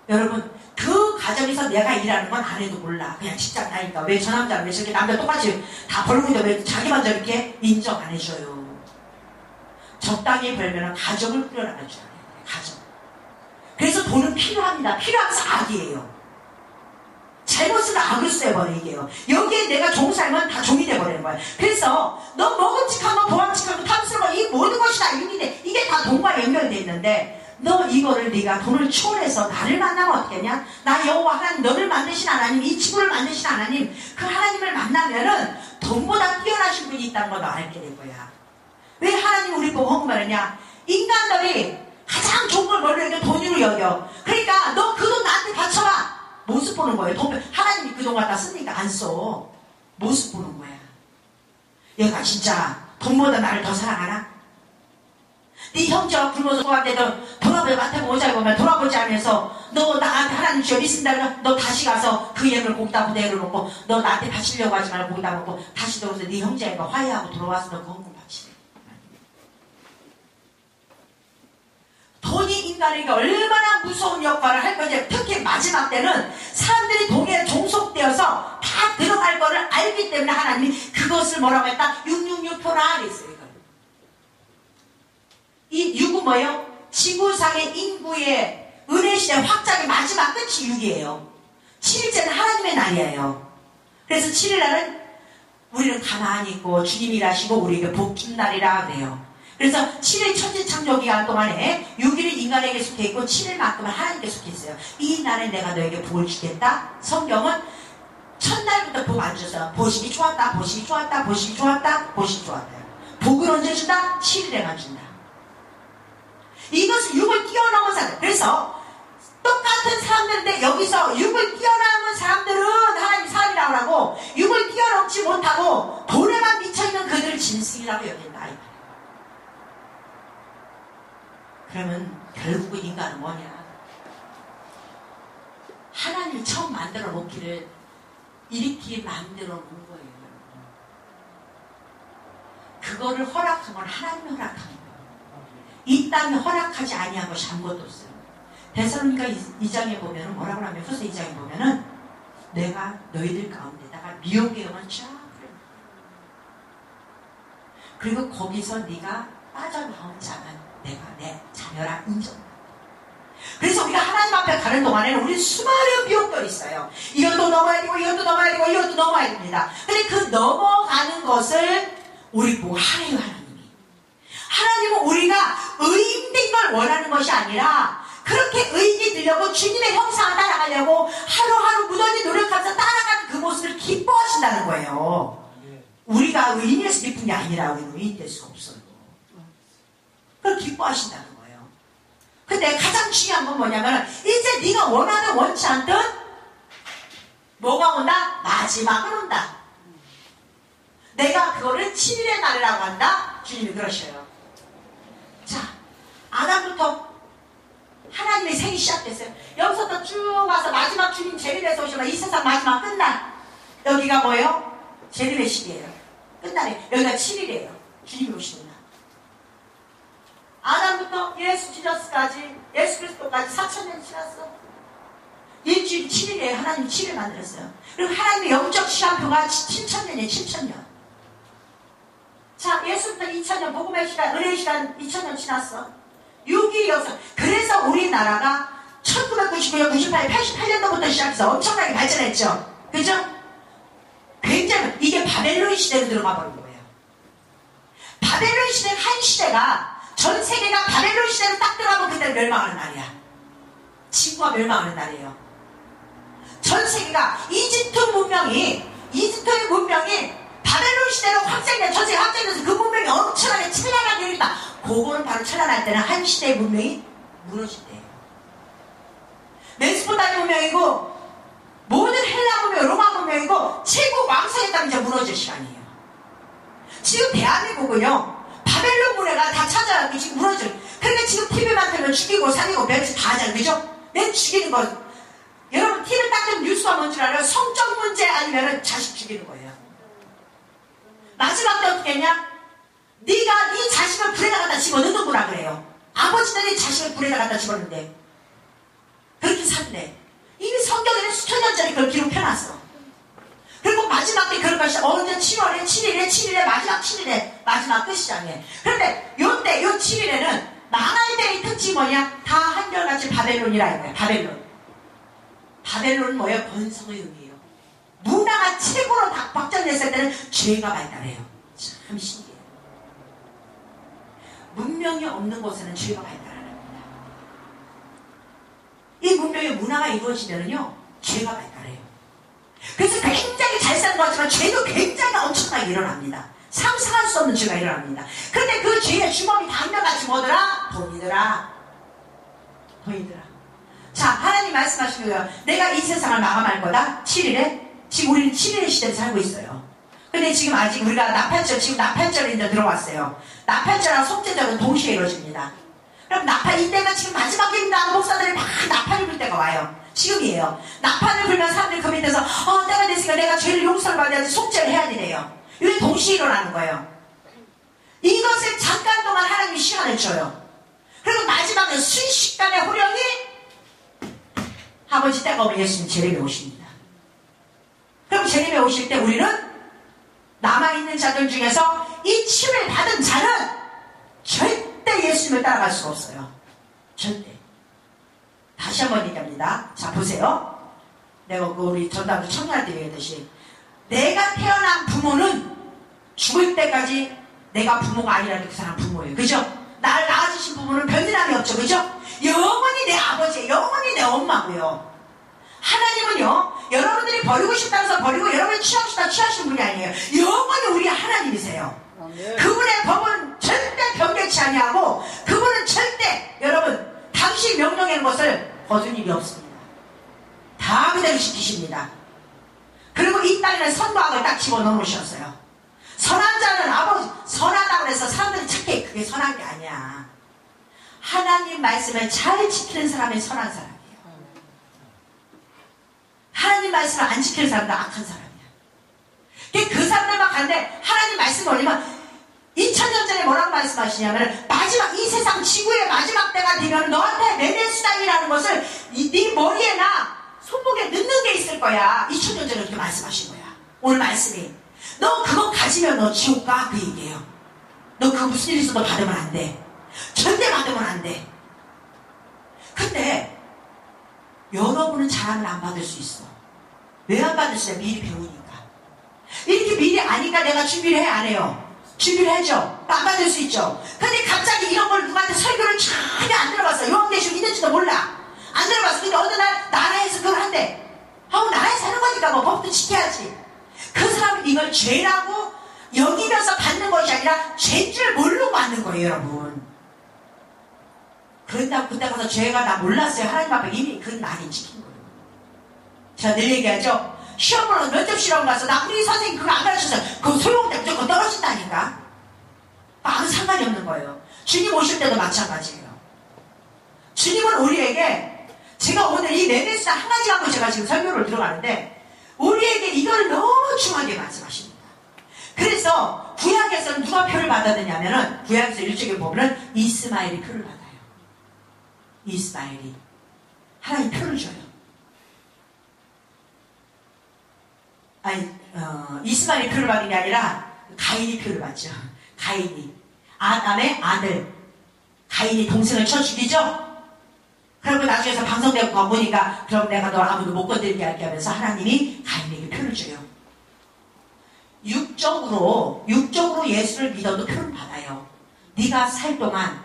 여러분 그 가정에서 내가 일하는 건 안 해도 몰라. 그냥 직장 다니까 왜 저 남자는 왜 저렇게 남자 똑같이 다 벌고 있는데 왜 자기만 저렇게 인정 안 해줘요. 적당히 벌면 가정을 꾸려나가줘야 돼요. 가정. 그래서 돈은 필요합니다. 필요하면서 악이에요. 잘못 쓰면 악을 써버리게요. 여기에 내가 종 살면 다 종이 돼버리는 거예요. 그래서 너 먹음직한 거 보암직한 거 탐스러운 거 이 모든 것이 다 윤리돼. 이게 다 돈과 연결돼 있는데 너 이거를 네가 돈을 초월해서 나를 만나면 어떻게 하냐? 나 여호와 하나님 너를 만드신 하나님 이 지구를 만드신 하나님 그 하나님을 만나면은 돈보다 뛰어나신 분이 있다는 걸 너 알게 될 거야. 왜 하나님 우리 보고 헌금하느냐? 인간들이 가장 좋은 걸 뭘로 여겨? 돈으로 여겨. 그러니까 너 그 돈 나한테 바쳐봐. 모습 보는 거예요. 하나님이 그 돈 갖다 쓰니까 안 써. 모습 보는 거야. 얘가 진짜 돈보다 나를 더 사랑하나? 네 형제가 굶어서 도와대도 돌아보지 마태고 오자고 보면 돌아보지 않으면서 너 나한테 하나님 주여 믿습니다. 그러면 너 다시 가서 그 예물 거기다 부대를 놓고 너 나한테 바치려고 하지 말고 거기다 놓고 다시 들어오서 네 형제가 화해하고 돌아와서 너 그 헌금 바치래. 돈이 인간에게 얼마나 무서운 역할을 할 건지 특히 마지막 때는 사람들이 돈에 종속되어서 다 들어갈 거를 알기 때문에 하나님이 그것을 뭐라고 했다? 666표라 그랬어요. 이 6은 뭐예요? 지구상의 인구의 은혜시대 확장의 마지막 끝이 6이에요. 7일째는 하나님의 날이에요. 그래서 7일날은 우리는 가만히 있고 주님이 일하시고 우리에게 복 준 날이라 그래요. 그래서 7일 천지창조 기간 동안에 6일은 인간에게 속해 있고 7일만큼은 하나님께 속해 있어요. 이 날에 내가 너에게 복을 주겠다. 성경은 첫날부터 복 안 줬어요. 보시기 좋았다, 보시기 좋았다, 보시기 좋았다, 보시기 좋았다. 복을 언제 준다? 7일에만 준다. 이것은 6을 뛰어넘은 사람들. 그래서 똑같은 사람들인데 여기서 6을 뛰어넘은 사람들은 하나님 사람이라고 하고 6을 뛰어넘지 못하고 돈에만 미쳐있는 그들을 짐승이라고 여긴다. 그러면 결국은 인간은 뭐냐? 하나님이 처음 만들어 놓기를 이렇게 만들어 놓은 거예요. 그거를 허락한 건 하나님이 허락한 거예요. 이 땅이 허락하지 아니한 것이 아무것도 없어요. 데살로니가 2장에 보면은 뭐라고 하면 후서 2장에 보면은 내가 너희들 가운데다가 미혹의 영을 쫙 그리고 거기서 네가 빠져나온 자는 내가 내 자녀라 인정한다. 그래서 우리가 하나님 앞에 가는 동안에는 우리 수많은 비용들이 있어요. 이것도 넘어야 되고 이것도 넘어야 되고 이것도 넘어야 됩니다. 근데 그 넘어가는 것을 우리 보고 하래요. 하나님은 우리가 의인된 걸 원하는 것이 아니라 그렇게 의인이 되려고 주님의 형상을 따라가려고 하루하루 무던히 노력하면서 따라가는 그 모습을 기뻐하신다는 거예요. 우리가 의인에서 기쁜 게 아니라 우리는 의인 될 수가 없어요. 그걸 기뻐하신다는 거예요. 근데 가장 중요한 건 뭐냐면 이제 네가 원하든 원치 않든 뭐가 온다? 마지막은 온다. 내가 그거를 7일의 날이라고 한다. 주님이 그러셔요. 자, 아담부터 하나님의 생이 시작됐어요. 여기서부터 쭉 와서 마지막 주님 재림에서 오시면 이 세상 마지막 끝날. 여기가 뭐예요? 재림의 시기예요. 끝날에 여기가 7일이에요. 주님이 오시는 날. 아담부터 예수 지저스까지, 예수 그리스도까지 4,000년 지났어. 일주일 7일에 하나님이 7일 만들었어요. 그리고 하나님의 영적 시간표가 7,000년이에요. 7,000년. 자, 예수부터 2,000년, 복음의 시간, 은혜의 시간 2,000년 지났어. 6일 여기서. 그래서 우리나라가 1999년, 98년, 88년도부터 시작해서 엄청나게 발전했죠. 그죠? 굉장히, 이게 바벨론 시대로 들어가 버린 거예요. 바벨론 시대, 한 시대가, 전 세계가 바벨론 시대로 딱 들어가면 그때는 멸망하는 날이야. 지구가 멸망하는 날이에요. 전 세계가 이집트의 문명이 바벨론 시대로 확장된, 전 세계 확장돼서 그 문명이 엄청나게 찬란하게 일다. 그거는 바로 찬란할 때는 한 시대의 문명이 무너질 때예요. 메소포타미아 문명이고 모든 헬라 문명, 로마 문명이고 최고 왕성에 따라 이제 무너질 시간이에요. 지금 대한민국은요, 바벨론 문화가 다 찾아가고 지금 무너져. 그러니까 지금 TV만 틀면 죽이고 살리고 멸치 다 하잖아요. 그죠? 맨 죽이는 거. 여러분 TV를 딱 뜨면 뉴스가 뭔지 알아요? 성적 문제 아니면 자식 죽이는 거예요. 마지막 때 어떻게 했냐? 네가 네 자식을 불에다 갖다 집어넣는구나 그래요. 아버지들이 자식을 불에다 갖다 집어넣는데 그렇게 산대. 이미 성경에는 수천 년 전에 그걸 기록해놨어. 그리고 마지막 때 그럴 것이 언제 7월에 7일에 마지막 7일에 마지막 끝이잖아요. 그런데 요때 요 7일에는 망할 때의 특징이 뭐냐? 다 한결같이 바벨론이라 이거예요. 바벨론은 뭐예요? 번성의 의미예요. 문화가 최고로 박장냈을 때는 죄가 발달해요. 참 신기해요. 문명이 없는 곳에는 죄가 발달합니다. 이 문명의 문화가 이루어지면요 죄가 발달해요. 그래서 굉장히 잘 사는 것 같지만 죄도 굉장히 엄청나게 일어납니다. 상상할 수 없는 죄가 일어납니다. 그런데 그 죄의 주범이 다 한결같이 뭐더라? 돈이더라. 자, 하나님 말씀하시는 거예요. 내가 이 세상을 마감할 거다. 7일에. 지금 우리는 7일의 시대에 살고 있어요. 근데 지금 아직 우리가 나팔절, 지금 나팔절이 이제 들어왔어요. 나팔절하고 속죄절은 동시에 이루어집니다. 그럼 이때가 지금 마지막입니다. 목사들이 막 나팔을 불 때가 와요. 지금이에요. 나팔을 불면 사람들이 그 밑에서 때가 됐으니까 내가 죄를 용서를 받아야지 속죄를 해야 되네요. 이게 동시에 일어나는 거예요. 이것을 잠깐 동안 하나님이 시간을 줘요. 그리고 마지막에 순식간에 호령이 아버지 때가 오면 예수님 재림에 오십니다. 그럼 재림에 오실 때 우리는 남아있는 자들 중에서 이 치유를 받은 자는 절대 예수님을 따라갈 수가 없어요. 절대. 다시 한번 얘기합니다. 자, 보세요. 내가 우리 전담도 청년한테 얘기했듯이 내가 태어난 부모는 죽을 때까지 내가 부모가 아니라는 그 사람 부모예요. 그죠? 나를 낳아주신 부모는 별다름이 없죠. 그죠? 영원히 내 아버지예요. 영원히 내 엄마고요. 하나님은요, 여러분들이 버리고 싶다고 해서 버리고 여러분이 취하고 싶다 취하시는 분이 아니에요. 영원히 우리 하나님이세요. 그분의 법은 절대 변개치 아니하고 그분은 절대 여러분 당신 명령하는 것을 거둔 일이 없습니다. 다 그대로 지키십니다. 그리고 이 땅에는 선과 악을 딱 집어넣어 놓으셨어요. 선한 자는 아버지, 선하다고 해서 사람들이 착해. 그게 선한 게 아니야. 하나님 말씀을 잘 지키는 사람이 선한 사람이에요. 하나님 말씀을 안 지키는 사람도 악한 사람이야. 그 사람들만 간데 하나님 말씀을 올리면 2000년 전에 뭐라고 말씀하시냐면 마지막 이 세상 지구의 마지막 때가 되면 너한테 메멜수당이라는 것을 네 머리에나 손목에 넣는 게 있을 거야. 2000년 전에 그렇게 말씀하신 거야. 오늘 말씀이 너 그거 가지면 너 지옥 가 그 얘기예요. 너 그거 무슨 일 있어도 받으면 안 돼. 절대 받으면 안 돼. 근데 여러분은 잘하면 안 받을 수 있어. 왜 안 받을 수 있어? 미리 배우니까. 이렇게 미리 아니까 내가 준비를 해 안 해요? 준비를 해줘. 안 받을 수 있죠. 근데 갑자기 이런 걸 누구한테 설교를 전혀 안 들어봤어. 요한계시록 있는지도 몰라. 안 들어봤어. 근데 어느 날 나라에서 그걸 한대. 하고 나라에서 하는 거니까 뭐 법도 지켜야지. 그 사람은 이걸 죄라고 여기면서 받는 것이 아니라 죄인 줄 모르고 받는 거예요, 여러분. 그런다고 그때 가서 죄가 나 몰랐어요. 하나님 앞에 이미 그 날이 지킨 거예요. 제가 늘 얘기하죠. 시험 보러 면접 시험 가서 나 우리 선생님 그거 안 가르쳐서 그거 소용없다 무조건 떨어진다니까. 아무 상관이 없는 거예요. 주님 오실 때도 마찬가지예요. 주님은 우리에게 제가 오늘 이 내내수나 한 가지 갖고 제가 지금 설교를 들어가는데 우리에게 이걸 너무 중요하게 말씀하십니다. 그래서 구약에서는 누가 표를 받았느냐면은 구약에서 1쪽에 보면은 이스마엘이 표를 받아요. 이스마엘이 하나님 표를 줘요. 아니 이스마엘이 표를 받는 게 아니라 가인이 표를 받죠. 가인이 아담의 아들 가인이 동생을 쳐 죽이죠. 그리고 나중에서 방송되고 보니까 그럼 내가 너 아무도 못 건드리게 할게 하면서 하나님이 가인에게 표를 줘요. 육적으로 예수를 믿어도 표를 받아요. 네가 살 동안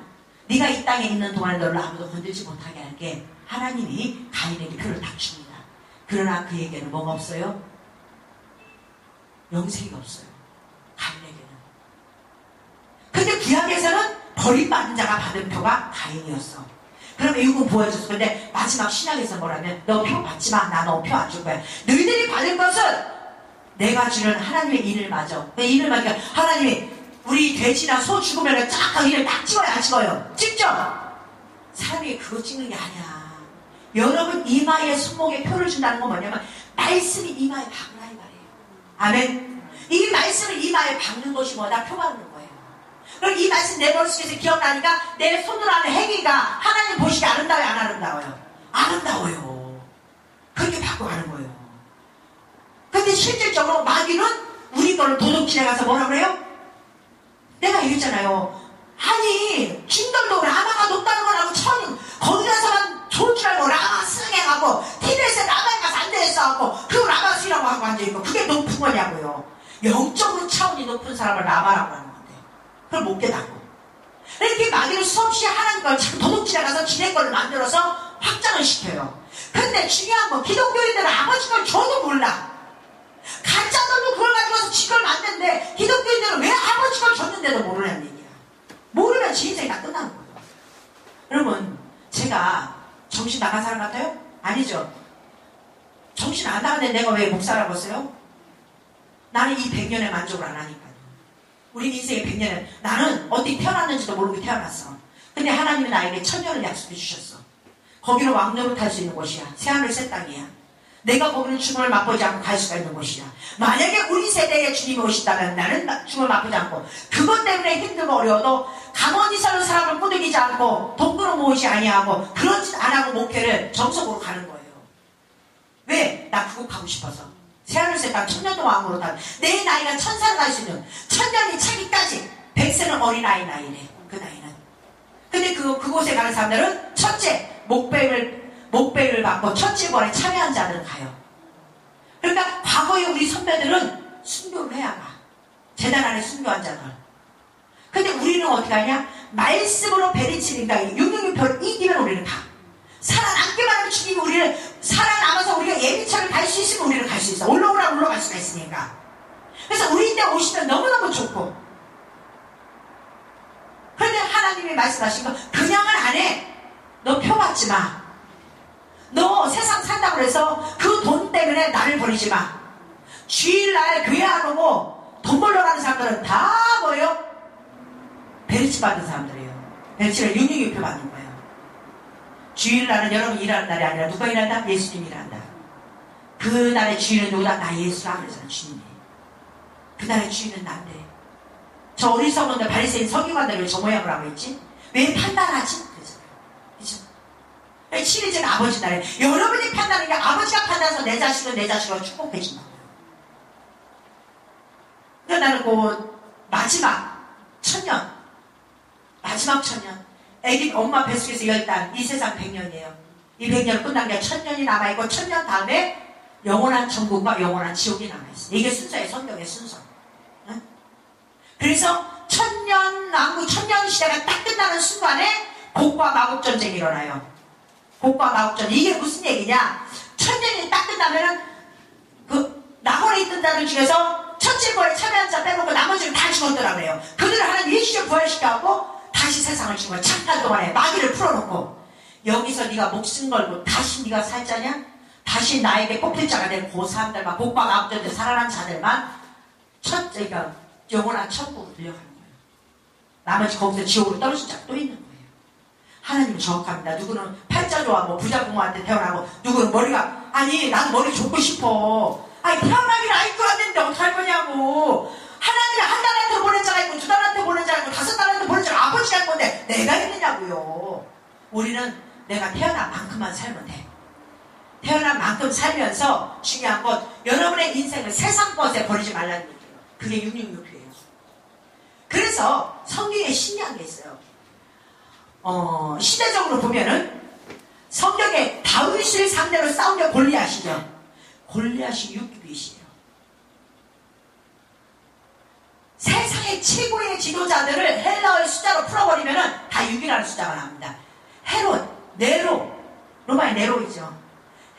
네가 이 땅에 있는 동안에 너를 아무도 건들지 못하게 할게 하나님이 가인에게 표를 다 줍니다. 그러나 그에게는 뭐가 없어요? 영생이 없어요. 가인에게는. 근데 구약에서는 버림받은 자가 받은 표가 가인이었어. 그럼 미국은 보여줬어. 근데 마지막 신약에서 뭐라면 너 표 받지 마. 나 너 표 안 줄 거야. 너희들이 받을 것은 내가 주는 하나님의 인을 맞아. 왜 인을 맞으니까 하나님이 우리 돼지나 소 죽으면 쫙 인을 딱 찍어요. 안 찍어요? 찍죠? 사람이 그거 찍는 게 아니야. 여러분 이마에 손목에 표를 준다는 건 뭐냐면 말씀이 이마에 박으라 이 말이에요. 아멘. 이 말씀을 이마에 박는 것이 뭐다? 표 받는 거예요. 그럼 이 말씀 내 머릿속에서 기억나니까 내 손으로 하는 행위가 하나님 보시기 아름다워요? 안 아름다워요? 아름다워요. 그렇게 바꿔가는 거예요. 근데 실질적으로 마귀는 우리 거를 도둑질해 가서 뭐라 그래요? 내가 얘기했잖아요. 아니 진들도 라마가 높다는 거라고 거기 가서만 좋은 줄 알고 라마 승행하고 TV에서 라마에 가서 앉아있어하고 그 라마 수라고 하고 앉아있고 그게 높은 거냐고요. 영적으로 차원이 높은 사람을 라마라고 하는 건데 그걸 못 깨닫고 이렇게 마귀는 수없이 하나님 걸 자꾸 도둑질해 가서 지네 거를 만들어서 확장을 시켜요. 근데 중요한 건 기독교인들은 아버지 걸 줘도 몰라. 가짜들도 그걸 가지고서 지 걸 만드는데 기독교인들은 왜 아버지 걸 줬는데도 모르는 얘기야. 모르면 지 인생이 다 끝나는 거예요. 여러분 제가 정신 나간 사람 같아요? 아니죠. 정신 안 나갔는데 내가 왜 목사라고 했어요? 나는 이 100년에 만족을 안 하니까요. 우리 인생의 100년에 나는 어디 태어났는지도 모르고 태어났어. 근데 하나님은 나에게 1000년을 약속해 주셨어. 거기는 왕노릇 할 수 있는 곳이야. 새하늘 새 땅이야. 내가 거기는 죽음을 맛보지 않고 갈 수가 있는 곳이야. 만약에 우리 세대에 주님이 오신다면 나는 죽음을 맛보지 않고 그것 때문에 힘들고 어려워도 가만히 사는 사람을 꾸짖지 않고 돈으로 모으지 아니하고 그런 짓 안 하고 목회를 정석으로 가는 거예요. 왜? 나 그곳 가고 싶어서. 새하늘 새 땅 천년도 왕으로 다 내 나이가 1000살 갈 수 있는 1000년이 차기까지 100세는 어린아이 나이래. 그 나이는. 근데 그곳에 가는 사람들은 첫째 목배를 받고 첫째 벌에 참여한 자들은 가요. 그러니까 과거에 우리 선배들은 순교를 해야 가. 재단 안에 순교한 자들. 근데 우리는 어떻게 하냐? 말씀으로 베리치니까 666표를 이기면 우리는 가. 살아남기만 하면 주님이 우리를 살아남아서 우리가 예비처를 갈 수 있으면 우리는 갈 수 있어. 올라갈 수가 있으니까. 그래서 우리 때 오시면 너무너무 좋고. 그런데 하나님이 말씀하신 거 그냥은 안 해. 너 표 받지 마. 너 세상 산다고 해서 그 돈 때문에 나를 버리지 마. 주일날 교회 안 오고 돈 벌러 가는 사람들은 다 뭐예요? 베리치 받는 사람들이에요. 베리치를 666표 받는 거예요. 주일날은 여러분 일하는 날이 아니라 누가 일한다? 예수님이 일한다. 그날의 주인은 누구다? 나 예수라 그러잖아. 주님이. 그날의 주인은 난데. 저 어리석은데 바리새인 서기관들이 왜 저 모양을 하고 있지? 왜 판단하지? 그죠? 친이진 아버지 나라에 여러분이 판단하는 게 아버지가 판단해서 내 자식으로 축복해 준다고요. 그러니까 나는 그 마지막 천년 애기 엄마 뱃속에서 열단 이 세상 100년이에요. 이 100년 끝난 게 1000년이 남아있고 1000년 다음에 영원한 천국과 영원한 지옥이 남아있어요. 이게 순서예요. 성경의 순서. 응? 그래서 1000년 남고 1000년 시대가 딱 끝나는 순간에 곡과 마곡 전쟁이 일어나요. 곡과 마곡 전쟁. 이게 무슨 얘기냐? 1000년이 딱 끝나면은 그 낙원에 있던 자들 중에서 첫째 부활에 참여한 자 빼놓고 나머지는 다 죽었더라 그래요. 그들을 하나님 일시적 부활시켜갖고 다시 세상을 준 거야. 창탈 동안에 마귀를 풀어놓고 여기서 네가 목숨 걸고 다시 네가 살자냐? 다시 나에게 뽑힐 자가 될 그 사람들만, 복과 아버지들 살아난 자들만 첫째가 영원한 천국으로 들려가는 거예요. 나머지 거기서 지옥으로 떨어진 자가 또 있는 거예요. 하나님은 정확합니다. 누구는 팔자 좋아, 뭐 부자 부모한테 태어나고, 누구는 머리가, 아니, 나도 머리 좋고 싶어. 아니, 태어나기를 아직도 안 됐는데 어떡할 거냐고. 하나님이 한 달한테 보낸 자가 있고, 두 달한테 보낸 자가 있고, 5달한테 보낸 자가 아버지가 있는 건데, 내가 있느냐고요. 우리는 내가 태어난 만큼만 살면 돼. 태어난 만큼 살면서 중요한 건 여러분의 인생을 세상 것에 버리지 말라는 얘기예요. 그게 666이에요. 그래서 성경에 신기한 게 있어요. 시대적으로 보면은 성경에 다윗을 상대로 싸운 게 골리앗이죠. 골리앗이 666이에요. 세상의 최고의 지도자들을 헬라어의 숫자로 풀어버리면은 다 6이라는 숫자가 나옵니다. 헤롯, 네로, 로마의 네로이죠.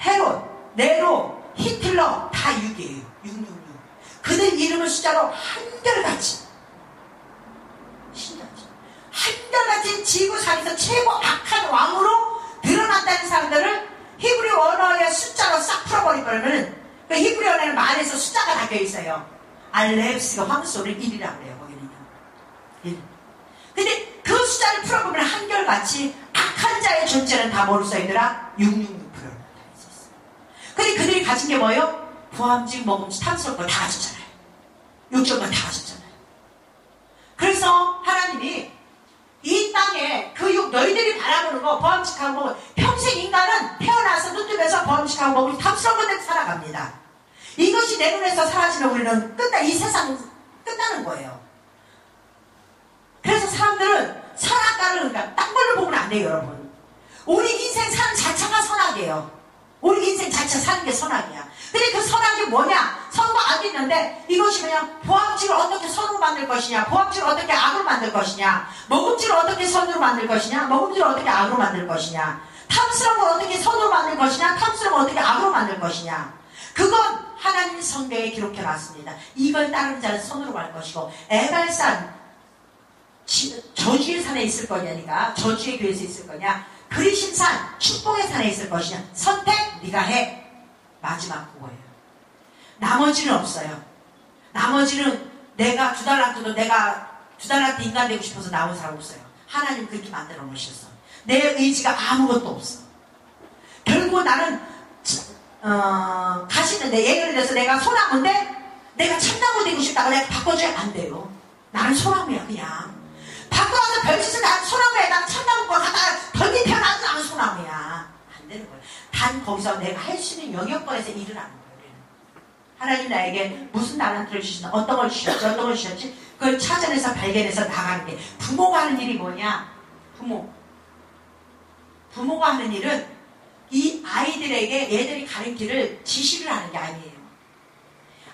헤롯, 네로, 히틀러 다 6이에요. 666. 그들 이름을 숫자로 한결같이 한결같이 지구상에서 최고 악한 왕으로 드러났다는 사람들을 히브리 언어의 숫자로 싹 풀어버리면 그 히브리 언어는 말에서 숫자가 달려있어요. 알렙스가 황소를 1이라고 해요. 거기는요. 1. 근데 그 숫자를 풀어보면 한결같이 악한 자의 존재는 다 뭐로 써있더라? 666%로 써있어요. 근데 그들이 가진 게 뭐예요? 부함직, 먹음직, 탐스럽고 다 가졌잖아요. 육정만 다 가졌잖아요. 그래서 하나님이 이 땅에 그 너희들이 바라보는 거 보암직하고 먹고 평생 인간은 태어나서 눈 뜨면서 보암직하고 먹고 탐스러운 것들 살아갑니다. 이것이 내 눈에서 사라지면 우리는 이 세상은 끝나는 거예요. 그래서 사람들은 선악과를 그러니까 딴 걸로 보면 안 돼요. 여러분. 우리 인생 사는 자체가 선악이에요. 우리 인생 자체 사는 게 선악이야. 근데 그 선악이 뭐냐? 선과 악이 있는데 이것이 그냥 보암직을 어떻게 선으로 만들 것이냐, 보암직을 어떻게 악으로 만들 것이냐, 먹음직을 어떻게 선으로 만들 것이냐, 먹음직을 어떻게 악으로 만들 것이냐, 탐스러운 걸 어떻게 선으로 만들 것이냐, 탐스러운 걸 어떻게 악으로 만들 것이냐. 그건 하나님 성경에 기록해 놨습니다. 이걸 따르는 자는 선으로 갈 것이고, 에발산 저주의 산에 있을 거냐니까, 저주의 교회에서 있을 거냐, 그리심산 축복의 산에 있을 것이냐. 선택 네가 해. 마지막 그거예요. 나머지는 없어요. 나머지는 내가 두 달란트도 내가 두 달란트 인간 되고 싶어서 나온 사람 없어요. 하나님 그렇게 만들어 놓으셨어. 내 의지가 아무것도 없어. 결국 나는 가시는데 예를 들어서 내가 소나무인데 내가 참나무 되고 싶다고 내가 바꿔줘야 안 돼요. 나는 소나무야 그냥. 바꿔서 별짓을 난 소나무에 난 참나무과 갖다가 던지 태어나지 않은 소나무야. 안 되는 거예요. 단 거기서 내가 할 수 있는 영역권에서 일을 하는 거예요. 하나님 나에게 무슨 달란트를 주시나 어떤 걸 주셨지 어떤 걸 주셨지 그걸 찾아내서 발견해서 나가는 게 부모가 하는 일이 뭐냐. 부모가 하는 일은 이 아이들에게 얘들이 가는 길을 지시를 하는 게 아니에요.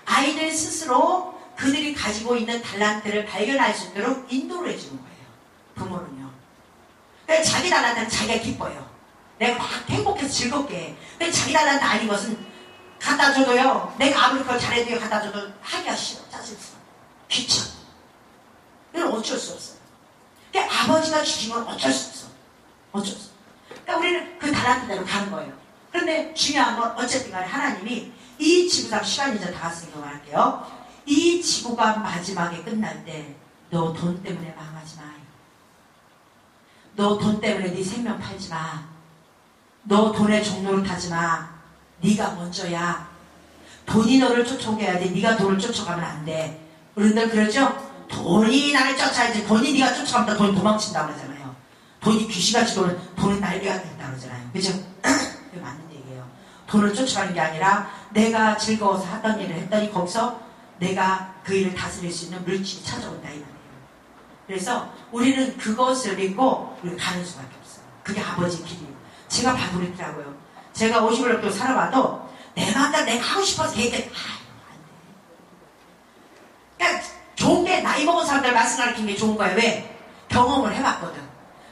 아이들 스스로 그들이 가지고 있는 달란트를 발견할 수 있도록 인도를 해주는 거예요. 부모는요. 그러니까 자기 달란트는 자기가 기뻐요. 내가 막 행복해서 즐겁게 해. 근데 자기 달란트 아닌 것은 갖다 줘도요. 내가 아무리 그걸 잘해도 갖다 줘도 하기가 싫어. 짜증스러워. 귀찮아. 이건 어쩔 수 없어요. 그러니까 아버지가 주신 건 어쩔 수 없어. 어쩔 수 없어. 그러니까 우리는 그 달란트대로 가는 거예요. 그런데 중요한 건 어쨌든 간에 하나님이 이 지구상 시간이 이제 다 왔으니까 말할게요. 이 지구가 마지막에 끝날 때 너 돈 때문에 망하지 마. 너 돈 때문에 네 생명 팔지 마. 너 돈의 종로를 타지 마. 네가 먼저야. 돈이 너를 쫓아오게야지. 네가 돈을 쫓아가면 안 돼. 우리들 그러죠? 돈이 나를 쫓아야지. 돈이 네가 쫓아가면 돈이 도망친다고 그러잖아요. 돈이 귀신같이 돈을 날려야 된다고 그러잖아요. 그죠? 그게 맞는 얘기예요. 돈을 쫓아가는 게 아니라 내가 즐거워서 하던 일을 했더니 거기서 내가 그 일을 다스릴 수 있는 물질이 찾아온다 이 말이에요. 그래서 우리는 그것을 믿고 우리가 가는 수밖에 없어요. 그게 아버지 길이에요. 제가 봐도 그랬더라고요. 제가 50을 넘게 살아봐도 내 마음대로 내가 하고 싶어서 얘기해. 안 돼. 그러니까 좋은 게 나이 먹은 사람들 말씀 가르치는 게 좋은 거예요. 왜? 경험을 해봤거든.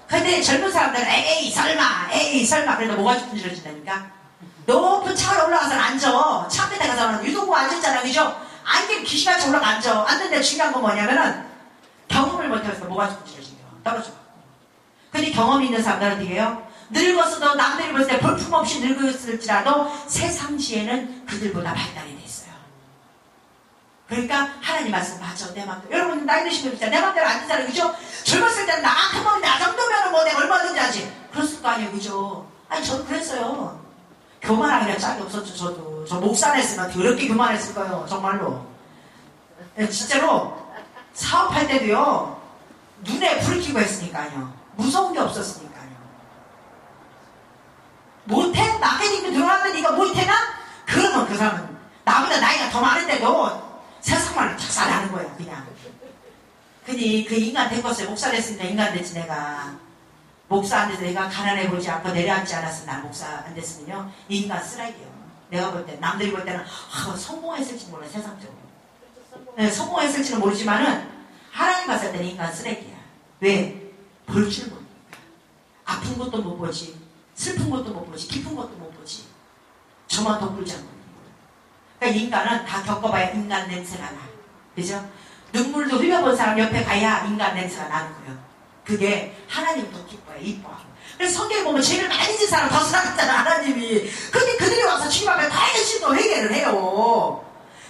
근데 젊은 사람들은 에이 설마 그래도 뭐가 분질러진다니까. 높은 차로 올라가서 앉아. 차 앞에 가서는 유동부 앉았잖아. 그죠? 앉으면 귀신같이 올라가 앉아. 앉는데 중요한 건 뭐냐면은 경험을 못해서 뭐가 분질러진대요. 떨어져. 근데 경험이 있는 사람들은 어떻게 해요? 늙었어도 남들이 봤을 때 볼품없이 늙었을지라도 세상시에는 그들보다 발달이 됐어요. 그러니까 하나님 말씀 맞죠. 내 맘대로. 여러분 나이 드신 분들 내 맘대로 안 되잖아요. 그죠? 젊었을 때는 나 정도면 뭐 내가 얼마든지 하지. 그랬을 거 아니에요. 그죠? 아니 저도 그랬어요. 교만하기가 짝이 없었죠. 저도. 저 목사 안 했으면 더럽게 교만했을 거예요. 정말로. 진짜로 사업할 때도요. 눈에 불을 켜고 했으니까요. 무서운 게 없었으니까요. 못해? 마케팅도 들어왔는데 네가 못해나? 그러면 그 사람은 나보다 나이가 더 많은데도 세상말로 착살하는 거예요. 그냥. 근데 그 인간 됐겠어요. 목사 됐으니까 인간 됐지 내가. 목사 안 돼서 내가 가난해 보지 않고 내려앉지 않았으면 난 목사 안 됐으면요. 인간 쓰레기예요. 내가 볼 때 남들이 볼 때는 성공했을지 몰라 세상적으로. 네, 성공했을지는 모르지만은 하나님 봤을 때는 인간 쓰레기야. 왜? 볼 줄 모르니까. 아픈 것도 못 보지, 슬픈 것도 못 보지, 기쁜 것도 못 보지. 저만 덕불지 않고. 그러니까 인간은 다 겪어봐야 인간 냄새가 나. 그죠? 눈물도 흘려본 사람 옆에 가야 인간 냄새가 나는 거예요. 그게 하나님도 기뻐요. 이뻐하고. 그래서 성경에 보면 죄를 많이 진 사람 더 사랑했잖아 하나님이. 근데 그들이 와서 주님 앞에 다 열심히 회개를 해요.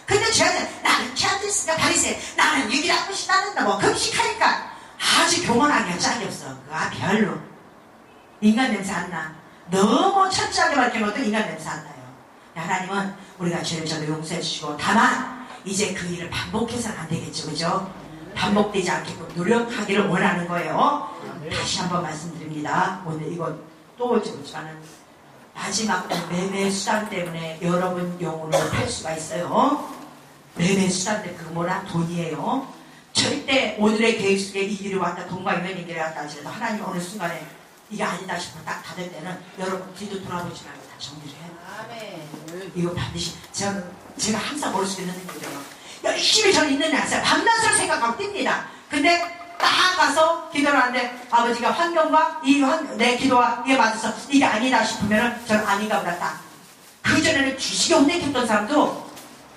근데 죄한테 나는 죄한테 있으니까 바리새 나는 6일 한 번씩 나는다 뭐 금식하니까 아주 교만하게 짝이 없어. 별로 인간 냄새 안 나. 너무 철저하게 밝혀놓어도 인간 냄새 안 나요. 하나님은 우리가 죄를 저도 용서해 주시고 다만 이제 그 일을 반복해서는 안 되겠죠. 그죠? 반복되지 않게끔 노력하기를 원하는 거예요. 다시 한번 말씀드립니다. 오늘 이거 또 올지 모르지만은 마지막 매매 수단 때문에 여러분 영혼을 팔 수가 있어요. 매매 수단 때문에 그 뭐라 돈이에요. 절대 오늘의 계획 속에 이 길이 왔다 돈과 인연이 길이 왔다 하더라도 하나님 어느 순간에 이게 아니다 싶어 딱 닫을 때는 여러분 뒤도 돌아보지 말고 다 정리를 해요. 아멘. 이거 반드시 제가 항상 머릿속에 있는 거예요. 열심히 저는 있는 데 왔어요. 밤낮을 생각하고 뜁니다. 근데 딱 가서 기도를 하는데 아버지가 환경과 내 기도와 이게 맞아서 이게 아니다 싶으면은 저는 아닌가 보다 딱. 그전에는 주식에 혼내켰던 사람도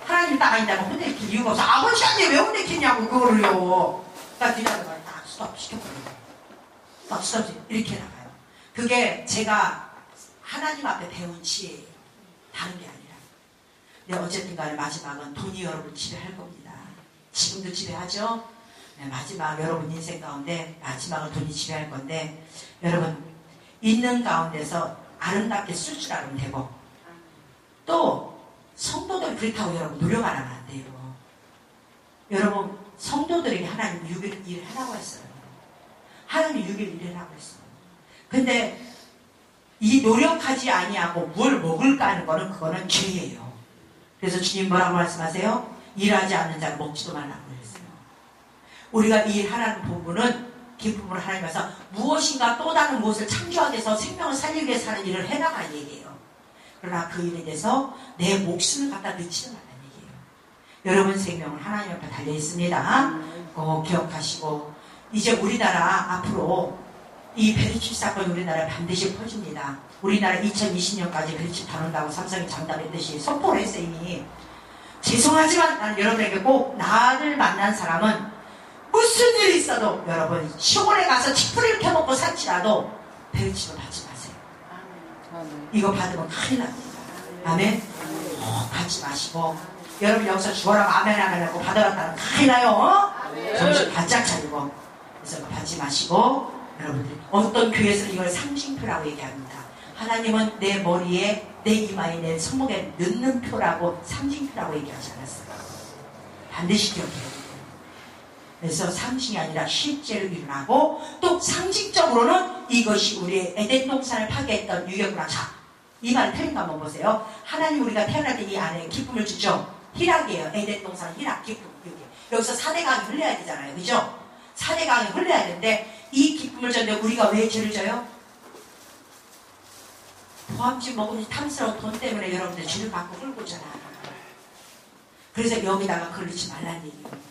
하나님 딱 아니다면 혼내킬 이유가 없어. 아버지한테 왜 혼내켰냐고 그거를요. 딱 기도하다가 딱 스톱 시켜버려요. 딱 스톱 이렇게 나가요. 그게 제가 하나님 앞에 배운 지혜예요. 다른 게 아니라. 근데 어쨌든 간에 마지막은 돈이 여러분 지배할 겁니다. 지금도 지배하죠? 네, 마지막 여러분 인생 가운데 마지막은 돈이 지배할 건데 여러분 있는 가운데서 아름답게 쓸 줄 알면 되고 또 성도들 그렇다고 여러분 노력 안 하면 안 돼요. 여러분 성도들에게 하나님 6일 일을 하라고 했어요. 하나님 6일 일을 하라고 했어요. 근데 이 노력하지 아니하고 뭘 먹을까 하는 거는 그거는 죄예요. 그래서 주님 뭐라고 말씀하세요? 일하지 않는 자는 먹지도 말라고 그랬어요. 우리가 이 일하라는 부분은 기쁨으로 하나님께서 무엇인가 또 다른 무엇을 창조하기 위해서 생명을 살리기 위해서 하는 일을 해나가는 얘기예요. 그러나 그 일에 대해서 내 목숨을 갖다 넣지는 말라는 얘기예요. 여러분 생명은 하나님 앞에 달려있습니다. 꼭 기억하시고 이제 우리나라 앞으로 이 베르칩 사건이 우리나라에 반드시 퍼집니다. 우리나라 2020년까지 베르칩 다룬다고 삼성이 장담했듯이 선포를 했어요. 이미. 죄송하지만 나는 여러분에게 꼭 나를 만난 사람은 무슨 일이 있어도 여러분 시골에 가서 치프리를 켜먹고 살지라도 베르칩을 받지 마세요. 이거 받으면 큰일 납니다. 아멘? 받지 마시고 여러분 여기서 주어라고 아멘 하고 받아갔다는 큰일 나요. 정신 바짝 차리고 그래서 받지 마시고 여러분들이 어떤 교회에서 이걸 상징표라고 얘기합니다. 하나님은 내 머리에 내 이마에 내 손목에 넣는 표라고 상징표라고 얘기하지 않았어요. 반드시 기억해야 돼요. 그래서 상징이 아니라 실제로 일어나고 또 상징적으로는 이것이 우리의 에덴 동산을 파괴했던 유격구나. 자, 이 말이 틀린가 한번 보세요. 하나님 우리가 태어날 때 이 안에 기쁨을 주죠. 희락이에요. 에덴 동산 희락, 기쁨. 여기서 4대 강이 흘려야 되잖아요. 그죠? 4대 강이 흘려야 되는데 이 기쁨을 줬는데 우리가 왜 죄를 져요? 포함지 먹으니 탐스러운 돈 때문에 여러분들 죄를 받고 흘고잖아. 그래서 여기다가 걸리지 말라는 얘기예요.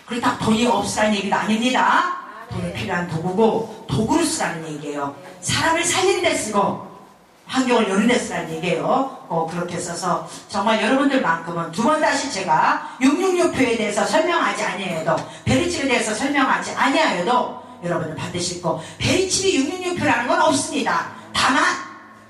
그렇다고 돈이 없으라는 얘기도 아닙니다. 돈은 필요한 도구고 도구를 쓰라는 얘기예요. 사람을 살리는 데 쓰고 환경을 여는 데 쓰라는 얘기예요. 그렇게 써서 정말 여러분들만큼은 두 번 다시 제가 666표에 대해서 설명하지 아니해도 베르칩에 대해서 설명하지 아니하여도 여러분은 받으실 거. 베리칩이 666표라는 건 없습니다. 다만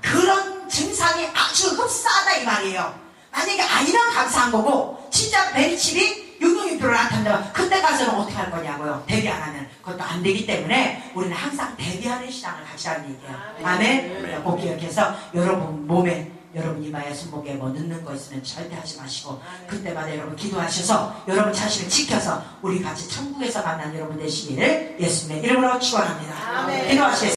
그런 증상이 아주 흡사하다 이 말이에요. 만약에 아니면 감사한 거고 진짜 베리칩이 666표로 나타난다면 그때 가서는 어떻게 할 거냐고요. 대비 안 하면 그것도 안 되기 때문에 우리는 항상 대비하는 신앙을 가지라는 얘기예요. 아멘. 우리가 꼭 기억해서 여러분 몸에 여러분 이마에 손목에 뭐 넣는 거 있으면 절대 하지 마시고 그때마다 여러분 기도하셔서 여러분 자신을 지켜서 우리 같이 천국에서 만난 여러분 되시기를 예수님의 이름으로 축원합니다. 기도하시겠습니다.